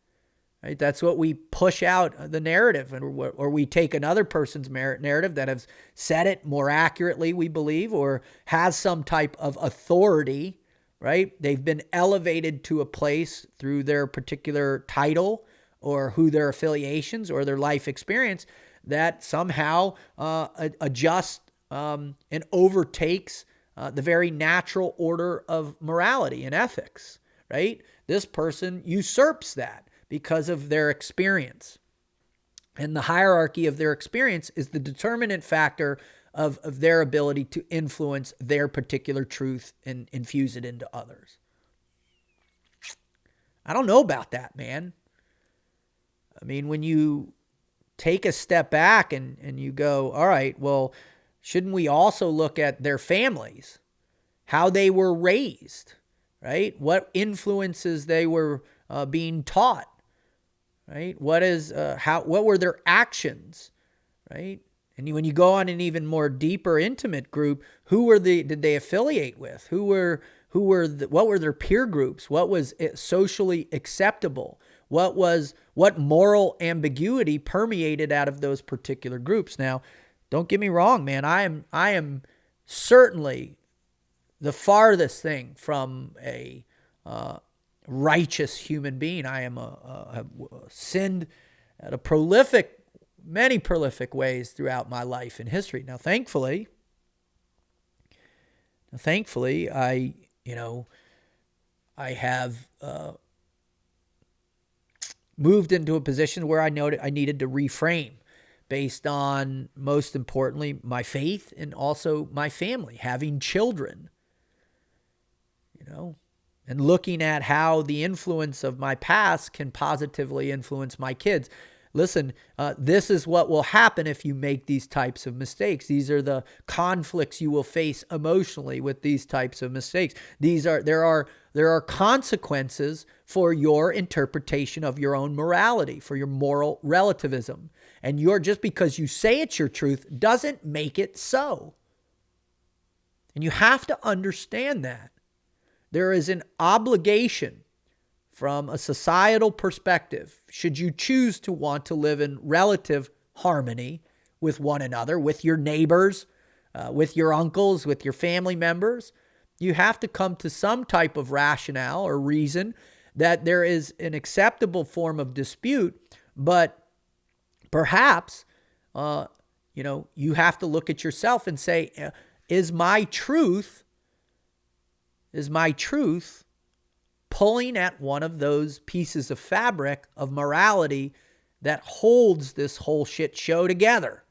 Right? That's what we push out the narrative, or we take another person's narrative that has said it more accurately, we believe, or has some type of authority, right? They've been elevated to a place through their particular title or who their affiliations or their life experience that somehow adjusts and overtakes the very natural order of morality and ethics, right? This person usurps that because of their experience. And the hierarchy of their experience is the determinant factor of their ability to influence their particular truth and infuse it into others. I don't know about that, man. I mean, when you take a step back and you go, all right, well, shouldn't we also look at their families, how they were raised, right? What influences they were being taught, right? What were their actions, right? And when you go on an even more deeper, intimate group, did they affiliate with? What were their peer groups? What was socially acceptable? What moral ambiguity permeated out of those particular groups? Now, don't get me wrong, man. I am certainly the farthest thing from a righteous human being. I am have sinned at many prolific ways throughout my life and history. Now, thankfully, I have moved into a position where I noted I needed to reframe based on, most importantly, my faith and also my family, having children, and looking at how the influence of my past can positively influence my kids. Listen, this is what will happen if you make these types of mistakes. These are the conflicts you will face emotionally with these types of mistakes. There are consequences for your interpretation of your own morality, for your moral relativism. And just because you say it's your truth doesn't make it so. And you have to understand that. There is an obligation from a societal perspective, should you choose to want to live in relative harmony with one another, with your neighbors, with your uncles, with your family members, you have to come to some type of rationale or reason that there is an acceptable form of dispute, but perhaps, you have to look at yourself and say, is my truth pulling at one of those pieces of fabric of morality that holds this whole shit show together?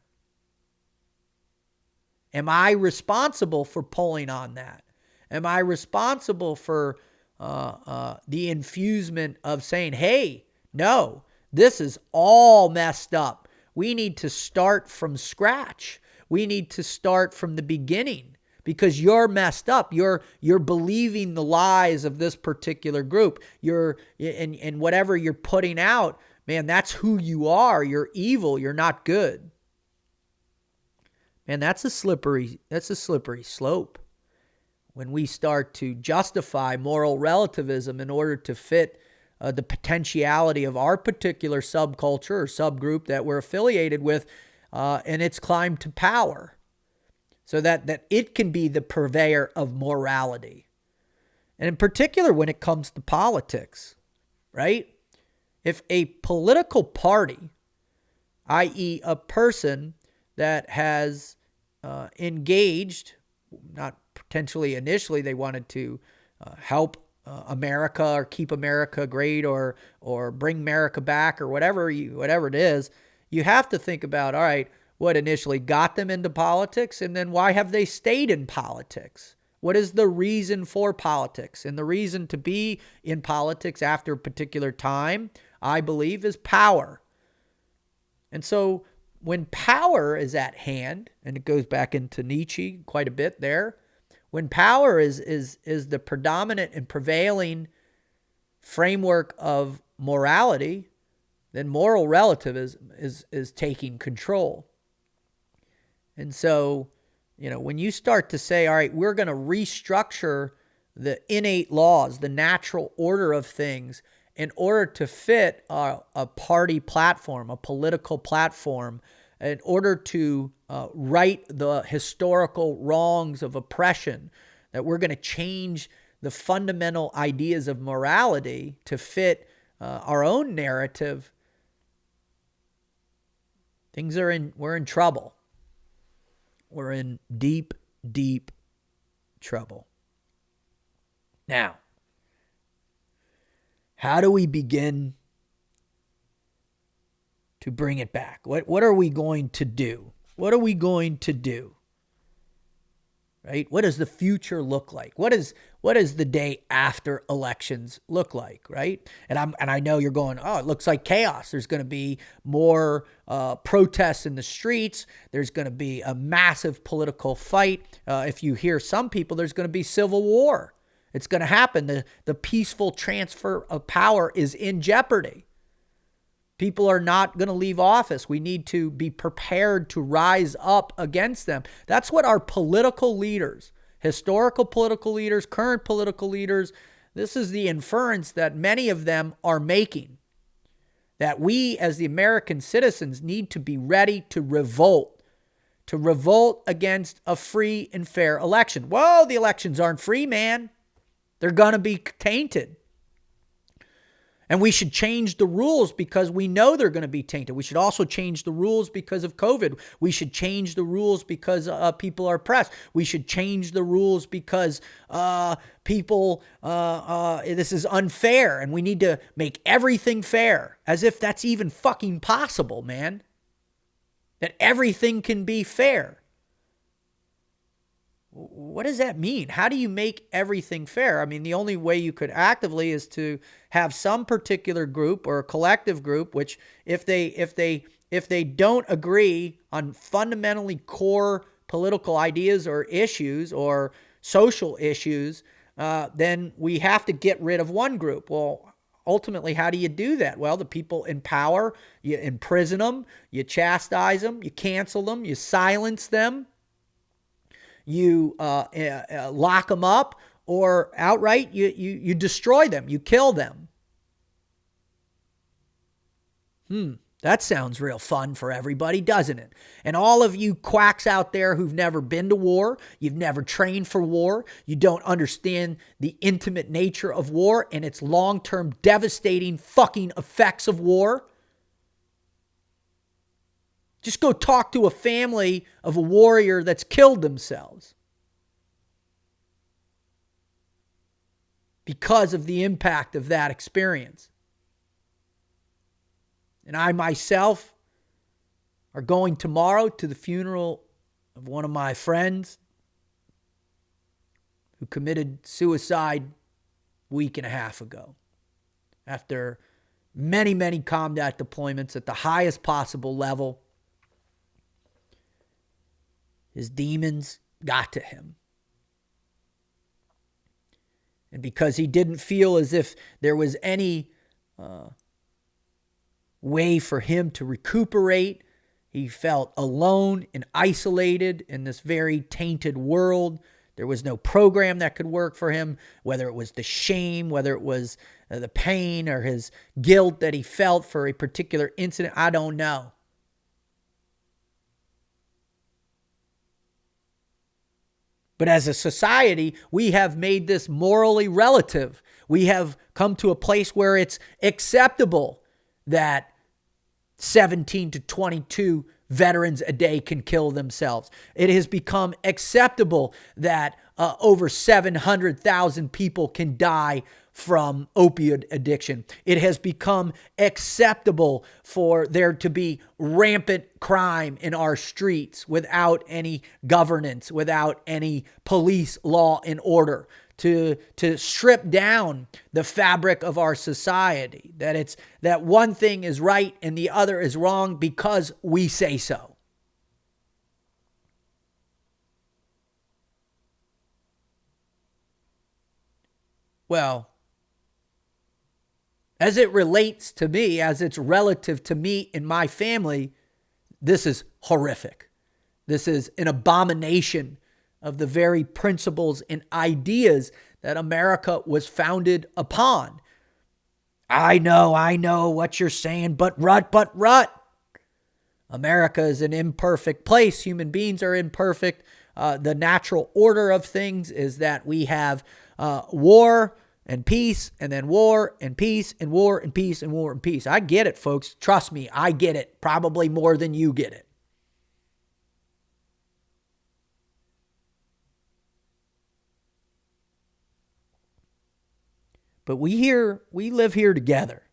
Am I responsible for pulling on that? Am I responsible for the infusement of saying, hey, no, this is all messed up. We need to start from scratch. We need to start from the beginning. Because you're messed up. You're believing the lies of this particular group. And whatever you're putting out, man, that's who you are. You're evil. You're not good. Man, that's a slippery slope. When we start to justify moral relativism in order to fit the potentiality of our particular subculture or subgroup that we're affiliated with and its climb to power. So that it can be the purveyor of morality. And in particular, when it comes to politics, right? If a political party, i.e. a person that has engaged, not potentially initially they wanted to help America or keep America great or bring America back or whatever it is, you have to think about, all right, what initially got them into politics, and then why have they stayed in politics? What is the reason for politics? And the reason to be in politics after a particular time, I believe, is power. And so when power is at hand, and it goes back into Nietzsche quite a bit there, when power is the predominant and prevailing framework of morality, then moral relativism is taking control. And so, when you start to say, all right, we're going to restructure the innate laws, the natural order of things in order to fit a party platform, a political platform, in order to right the historical wrongs of oppression, that we're going to change the fundamental ideas of morality to fit our own narrative, we're in trouble. We're in deep, deep trouble. Now, how do we begin to bring it back? What are we going to do? What are we going to do? Right? What does the future look like? What does the day after elections look like? Right? And I know you're going, oh, it looks like chaos. There's going to be more protests in the streets. There's going to be a massive political fight. If you hear some people, there's going to be civil war. It's going to happen. The peaceful transfer of power is in jeopardy. People are not going to leave office. We need to be prepared to rise up against them. That's what our political leaders, historical political leaders, current political leaders, this is the inference that many of them are making. That we as the American citizens need to be ready to revolt against a free and fair election. Whoa, the elections aren't free, man. They're going to be tainted. And we should change the rules because we know they're going to be tainted. We should also change the rules because of COVID. We should change the rules because people are oppressed. We should change the rules because this is unfair and we need to make everything fair. As if that's even fucking possible, man. That everything can be fair. What does that mean? How do you make everything fair? I mean, the only way you could actively is to have some particular group or a collective group, which if they don't agree on fundamentally core political ideas or issues or social issues, then we have to get rid of one group. Well, ultimately, how do you do that? Well, the people in power, you imprison them, you chastise them, you cancel them, you silence them. You lock them up, or outright you destroy them, you kill them. That sounds real fun for everybody, doesn't it? And all of you quacks out there who've never been to war, you've never trained for war, you don't understand the intimate nature of war and its long-term devastating fucking effects of war. Just go talk to a family of a warrior that's killed themselves because of the impact of that experience. And I myself are going tomorrow to the funeral of one of my friends who committed suicide a week and a half ago after many, many combat deployments at the highest possible level. His demons got to him. And because he didn't feel as if there was any way for him to recuperate, he felt alone and isolated in this very tainted world. There was no program that could work for him, whether it was the shame, whether it was the pain or his guilt that he felt for a particular incident. I don't know. But as a society, we have made this morally relative. We have come to a place where it's acceptable that 17 to 22 veterans a day can kill themselves. It has become acceptable that over 700,000 people can die from opioid addiction. It has become acceptable for there to be rampant crime in our streets without any governance, without any police law and order, to strip down the fabric of our society, that one thing is right and the other is wrong because we say so. Well, As it relates to me, as it's relative to me and my family, this is horrific. This is an abomination of the very principles and ideas that America was founded upon. I know what you're saying, but Rut. America is an imperfect place. Human beings are imperfect. The natural order of things is that we have war and peace, and then war and peace, and war and peace, and war and peace. I get it, folks. Trust me, I get it. Probably more than you get it. But we live here together.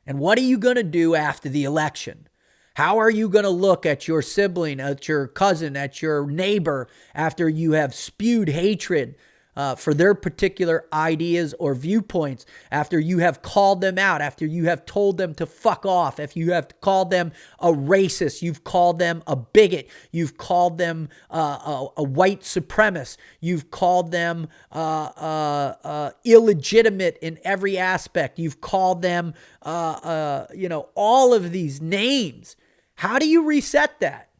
And what are you going to do after the election? How are you going to look at your sibling, at your cousin, at your neighbor after you have spewed hatred for their particular ideas or viewpoints, after you have called them out, after you have told them to fuck off, if you have called them a racist, you've called them a bigot, you've called them a white supremacist, you've called them illegitimate in every aspect, you've called them, all of these names. How do you reset that?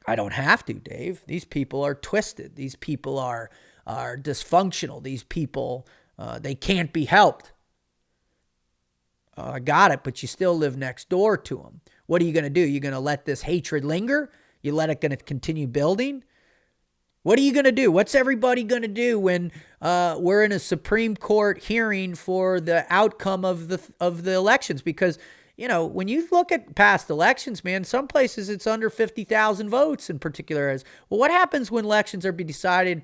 I don't have to, Dave. These people are twisted. These people are dysfunctional. These people, they can't be helped. I got it, but you still live next door to them. What are you going to do? You're going to let this hatred linger? You let it going to continue building? What are you going to do? What's everybody going to do when we're in a Supreme Court hearing for the outcome of the elections? Because when you look at past elections, man, some places it's under 50,000 votes in particular areas. Well, what happens when elections are being decided,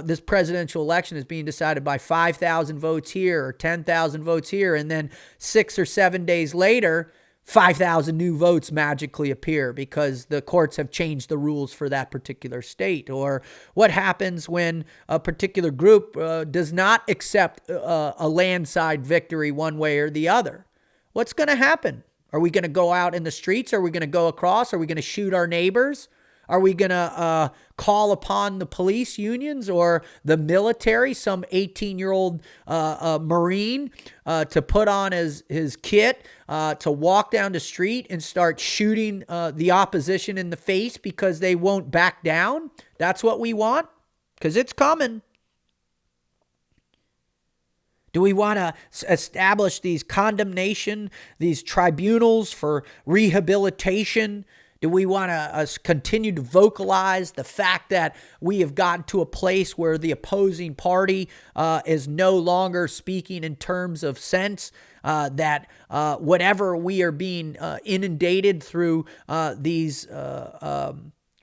this presidential election is being decided by 5,000 votes here or 10,000 votes here, and then 6 or 7 days later, 5,000 new votes magically appear because the courts have changed the rules for that particular state? Or what happens when a particular group does not accept a landslide victory one way or the other? What's going to happen? Are we going to go out in the streets? Are we going to go across? Are we going to shoot our neighbors? Are we going to call upon the police unions or the military, some 18-year-old Marine, to put on his kit, to walk down the street and start shooting the opposition in the face because they won't back down? That's what we want? Because it's coming. Do we want to establish these condemnation, these tribunals for rehabilitation? Do we want to continue to vocalize the fact that we have gotten to a place where the opposing party is no longer speaking in terms of sense, that whatever we are being inundated through these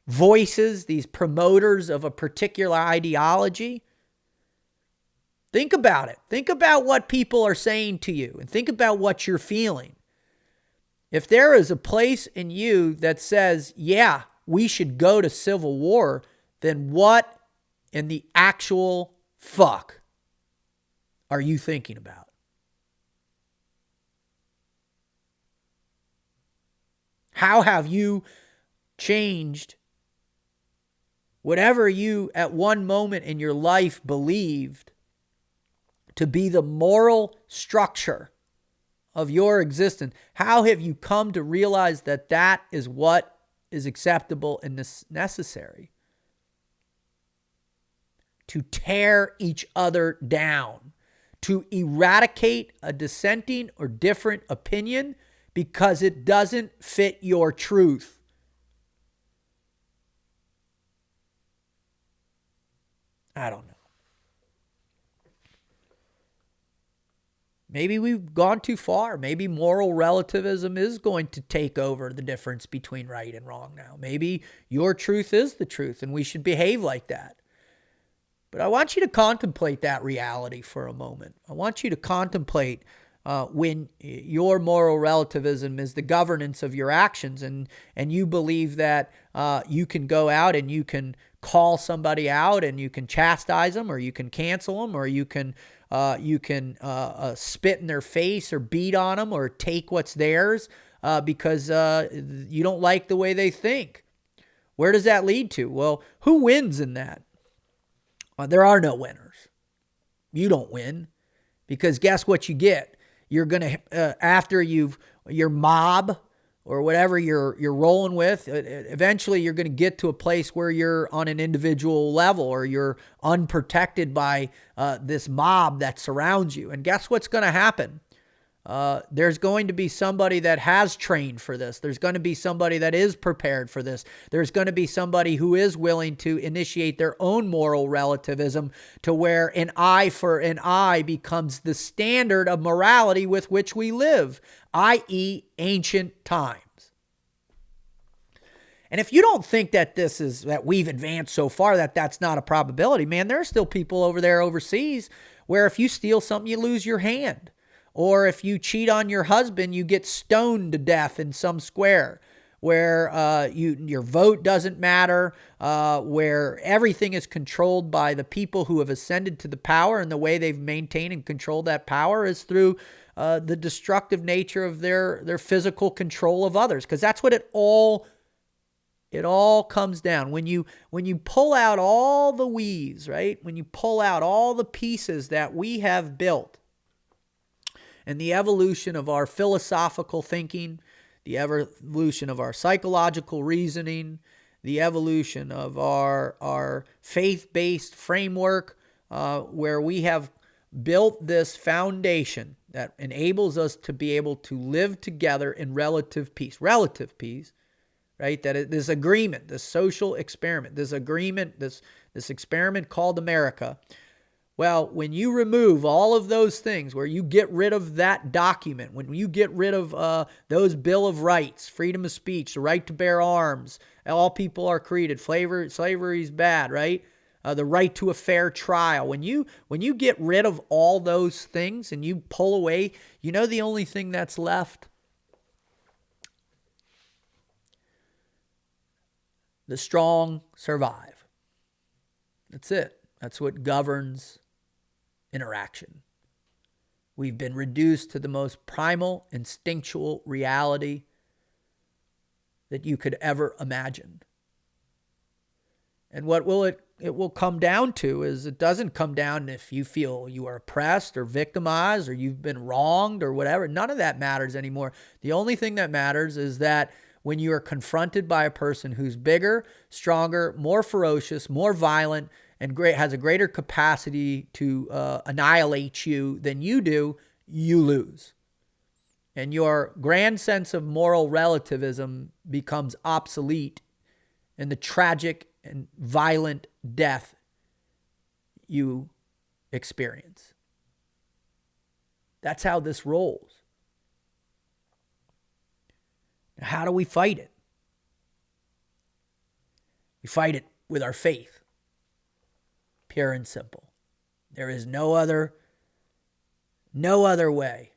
voices, these promoters of a particular ideology? Think about it. Think about what people are saying to you and think about what you're feeling. If there is a place in you that says, yeah, we should go to civil war, then what in the actual fuck are you thinking about? How have you changed whatever you at one moment in your life believed to be the moral structure of your existence? How have you come to realize that that is what is acceptable and necessary? To tear each other down, to eradicate a dissenting or different opinion because it doesn't fit your truth. I don't know. Maybe we've gone too far. Maybe moral relativism is going to take over the difference between right and wrong now. Maybe your truth is the truth and we should behave like that. But I want you to contemplate that reality for a moment. I want you to contemplate when your moral relativism is the governance of your actions, and you believe that you can go out and you can call somebody out and you can chastise them, or you can cancel them, or you can spit in their face or beat on them or take what's theirs because you don't like the way they think. Where does that lead to? Well, who wins in that? There are no winners. You don't win. Because guess what you get? You're going to, after your mob or whatever you're rolling with, eventually you're going to get to a place where you're on an individual level or you're unprotected by this mob that surrounds you. And guess what's going to happen? There's going to be somebody that has trained for this. There's going to be somebody that is prepared for this. There's going to be somebody who is willing to initiate their own moral relativism to where an eye for an eye becomes the standard of morality with which we live, i.e. ancient times. And if you don't think that that we've advanced so far that that's not a probability, man, there are still people over there overseas where if you steal something, you lose your hand. Or if you cheat on your husband, you get stoned to death in some square where your vote doesn't matter, where everything is controlled by the people who have ascended to the power, and the way they've maintained and controlled that power is through the destructive nature of their physical control of others. Because that's what it all comes down. When you pull out all the weaves, right? When you pull out all the pieces that we have built, and the evolution of our philosophical thinking, the evolution of our psychological reasoning, the evolution of our faith-based framework, where we have built this foundation that enables us to be able to live together in relative peace, right? That this agreement, this social experiment, this experiment called America. Well, when you remove all of those things, where you get rid of that document, when you get rid of those Bill of Rights, freedom of speech, the right to bear arms, all people are created, slavery is bad, right? The right to a fair trial. When you get rid of all those things and you pull away, the only thing that's left? The strong survive. That's it. That's what governs interaction. We've been reduced to the most primal, instinctual reality that you could ever imagine. And what it will come down to is, it doesn't come down if you feel you are oppressed or victimized or you've been wronged or whatever. None of that matters anymore. The only thing that matters is that when you are confronted by a person who's bigger, stronger, more ferocious, more violent, and has a greater capacity to annihilate you than you do, you lose. And your grand sense of moral relativism becomes obsolete in the tragic and violent death you experience. That's how this rolls. Now, how do we fight it? We fight it with our faith. Pure and simple. There is no other way.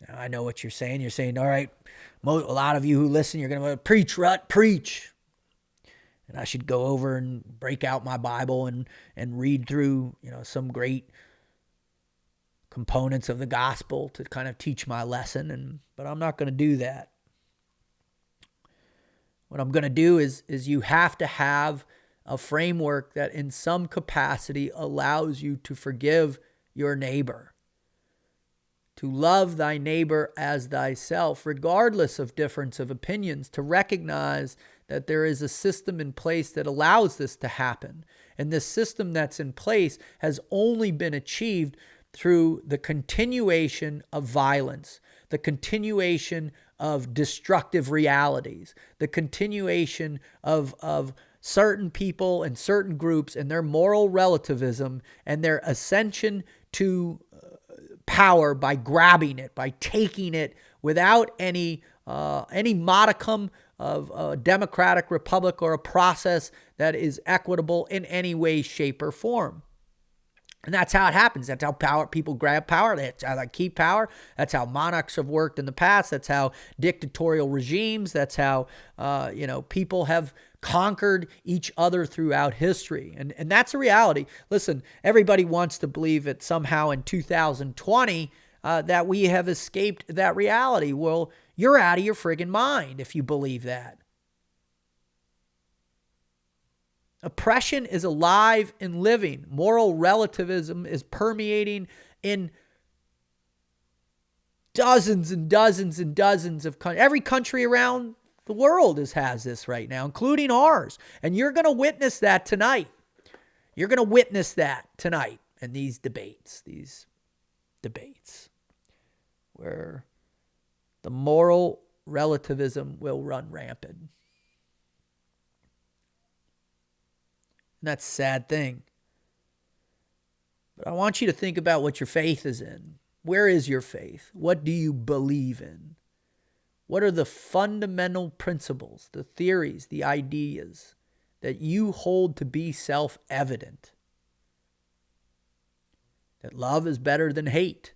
Now, I know what you're saying. You're saying, all right, a lot of you who listen, you're going to preach, Rut, preach. And I should go over and break out my Bible and read through, some great components of the gospel to kind of teach my lesson. But I'm not going to do that. What I'm going to do is you have to have a framework that in some capacity allows you to forgive your neighbor, to love thy neighbor as thyself, regardless of difference of opinions, to recognize that there is a system in place that allows this to happen. And this system that's in place has only been achieved through the continuation of violence, the continuation of destructive realities, the continuation of certain people and certain groups and their moral relativism and their ascension to power by grabbing it, by taking it without any modicum of a democratic republic or a process that is equitable in any way, shape, or form. And that's how it happens. That's how people grab power. That's how they keep power. That's how monarchs have worked in the past. That's how dictatorial regimes, that's how, people have conquered each other throughout history. And that's a reality. Listen, everybody wants to believe that somehow in 2020 that we have escaped that reality. Well, you're out of your friggin' mind if you believe that. Oppression is alive and living. Moral relativism is permeating in dozens and dozens and dozens of countries. Every country around the world has this right now, including ours. And you're going to witness that tonight. You're going to witness that tonight in these debates where the moral relativism will run rampant. And that's a sad thing. But I want you to think about what your faith is in. Where is your faith? What do you believe in? What are the fundamental principles, the theories, the ideas that you hold to be self-evident? That love is better than hate.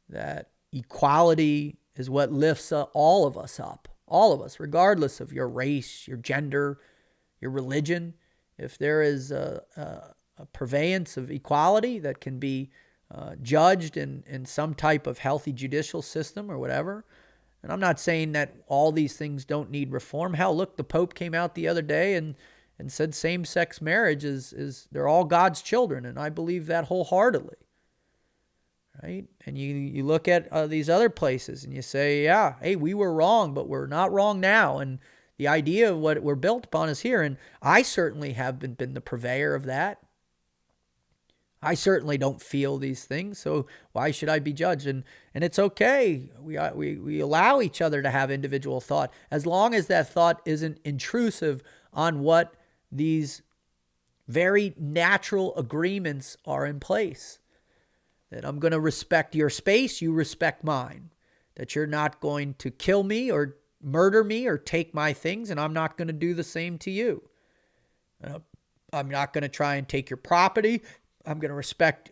That equality is what lifts all of us up. All of us, regardless of your race, your gender, your religion. If there is a purveyance of equality that can be judged in some type of healthy judicial system or whatever. And I'm not saying that all these things don't need reform. Hell, look, the Pope came out the other day and said same-sex marriage is they're all God's children, and I believe that wholeheartedly. Right? And you look at these other places and you say, yeah, hey, we were wrong, but we're not wrong now. And the idea of what we're built upon is here. And I certainly have been the purveyor of that. I certainly don't feel these things, so why should I be judged? And it's okay. We allow each other to have individual thought as long as that thought isn't intrusive on what these very natural agreements are in place. That I'm going to respect your space, you respect mine. That you're not going to kill me or murder me or take my things, and I'm not going to do the same to you. I'm not going to try and take your property. I'm going to respect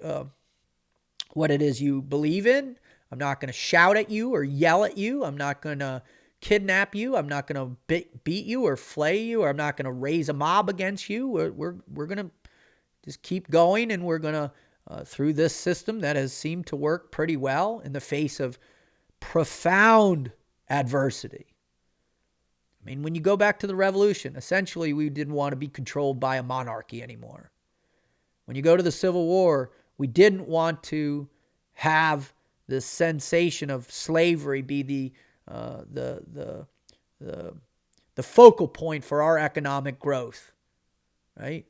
what it is you believe in. I'm not going to shout at you or yell at you. I'm not going to kidnap you. I'm not going to beat you or flay you, or I'm not going to raise a mob against you. We're going to just keep going, and we're going to, through this system that has seemed to work pretty well in the face of profound adversity. I mean, when you go back to the revolution, essentially we didn't want to be controlled by a monarchy anymore. When you go to the Civil War, we didn't want to have the sensation of slavery be the focal point for our economic growth, right?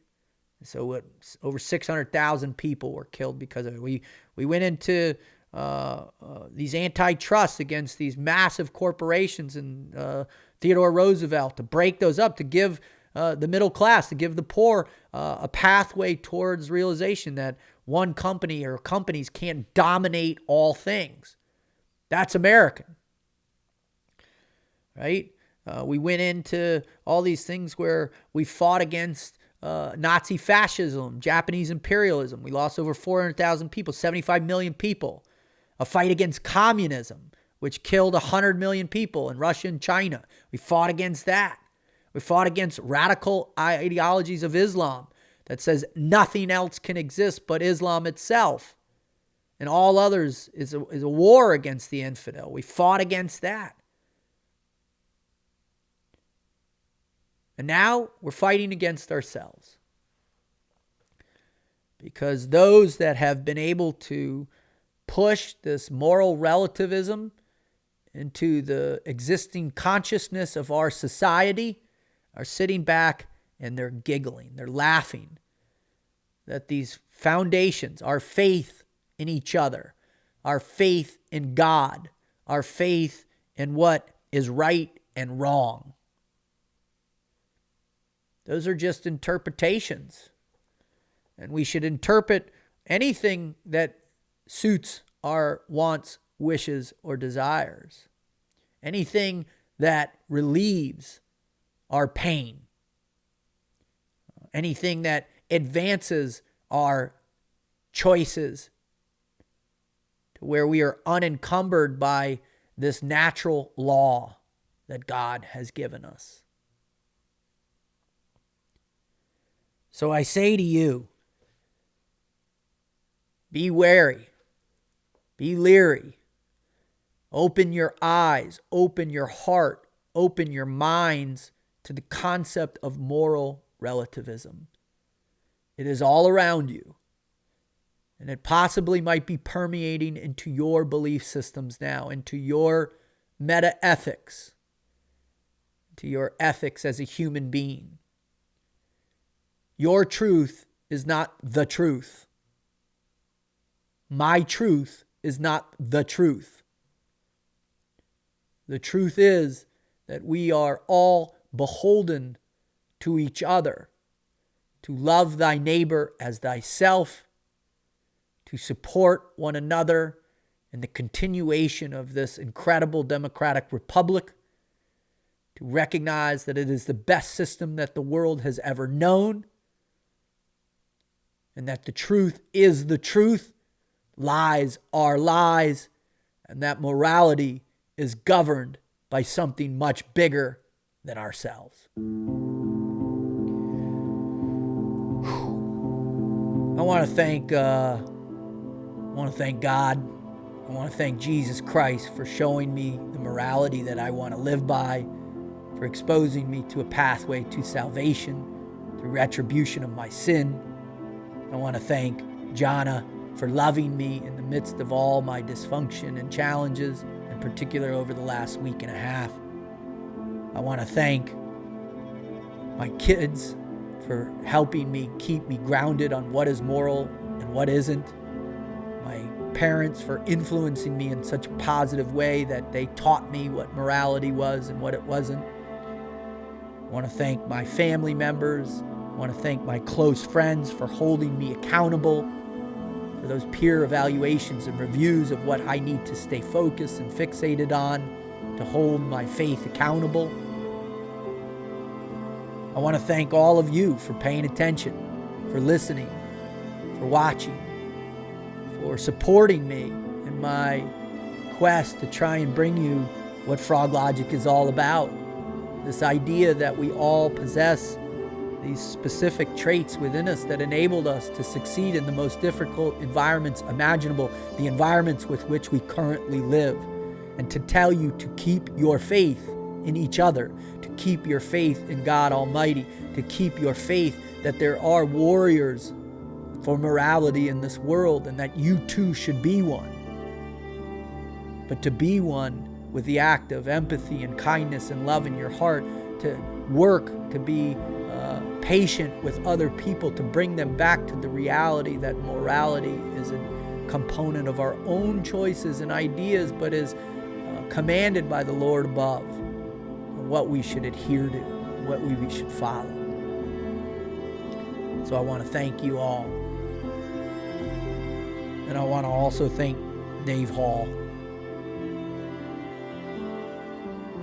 So over 600,000 people were killed because of it. We went into these antitrust against these massive corporations and Theodore Roosevelt to break those up, to give the middle class, to give the poor a pathway towards realization that one company or companies can't dominate all things. That's American, right? We went into all these things where we fought against Nazi fascism, Japanese imperialism. We lost over 400,000 people, 75 million people. A fight against communism, which killed 100 million people in Russia and China. We fought against that. We fought against radical ideologies of Islam that says nothing else can exist but Islam itself. And all others is a war against the infidel. We fought against that. And now we're fighting against ourselves. Because those that have been able to push this moral relativism into the existing consciousness of our society are sitting back and they're giggling, they're laughing. That these foundations, our faith in each other, our faith in God, our faith in what is right and wrong, those are just interpretations. And we should interpret anything that suits our wants, wishes, or desires. Anything that relieves our pain. Anything that advances our choices to where we are unencumbered by this natural law that God has given us. So I say to you, be wary, be leery, open your eyes, open your heart, open your minds to the concept of moral relativism. It is all around you, and it possibly might be permeating into your belief systems now, into your meta-ethics, to your ethics as a human being. Your truth is not the truth. My truth is not the truth. The truth is that we are all beholden to each other, to love thy neighbor as thyself, to support one another in the continuation of this incredible democratic republic, to recognize that it is the best system that the world has ever known, and that the truth is the truth, lies are lies, and that morality is governed by something much bigger than ourselves. I want to thank God. I want to thank Jesus Christ for showing me the morality that I want to live by, for exposing me to a pathway to salvation through retribution of my sin. I want to thank Jana for loving me in the midst of all my dysfunction and challenges, in particular over the last week and a half. I want to thank my kids for helping me keep me grounded on what is moral and what isn't. My parents for influencing me in such a positive way that they taught me what morality was and what it wasn't. I want to thank my family members. I want to thank my close friends for holding me accountable, for those peer evaluations and reviews of what I need to stay focused and fixated on to hold my faith accountable. I want to thank all of you for paying attention, for listening, for watching, for supporting me in my quest to try and bring you what Froglogic is all about. This idea that we all possess these specific traits within us that enabled us to succeed in the most difficult environments imaginable, the environments with which we currently live, and to tell you to keep your faith in each other, to keep your faith in God Almighty, to keep your faith that there are warriors for morality in this world and that you too should be one. But to be one with the act of empathy and kindness and love in your heart, to work to be patient with other people, to bring them back to the reality that morality is a component of our own choices and ideas, but is commanded by the Lord above, and what we should adhere to, what we should follow. So I want to thank you all. And I want to also thank Dave Hall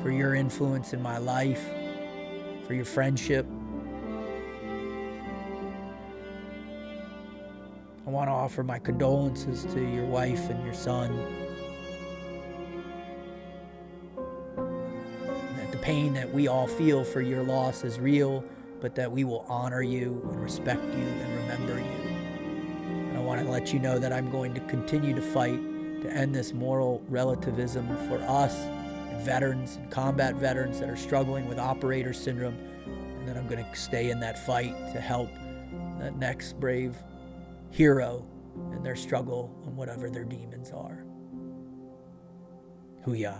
for your influence in my life, for your friendship. I want to offer my condolences to your wife and your son. That the pain that we all feel for your loss is real, but that we will honor you and respect you and remember you. And I want to let you know that I'm going to continue to fight to end this moral relativism for us and veterans and combat veterans that are struggling with operator syndrome. And then I'm going to stay in that fight to help that next brave hero in their struggle and whatever their demons are. Hoo-yah.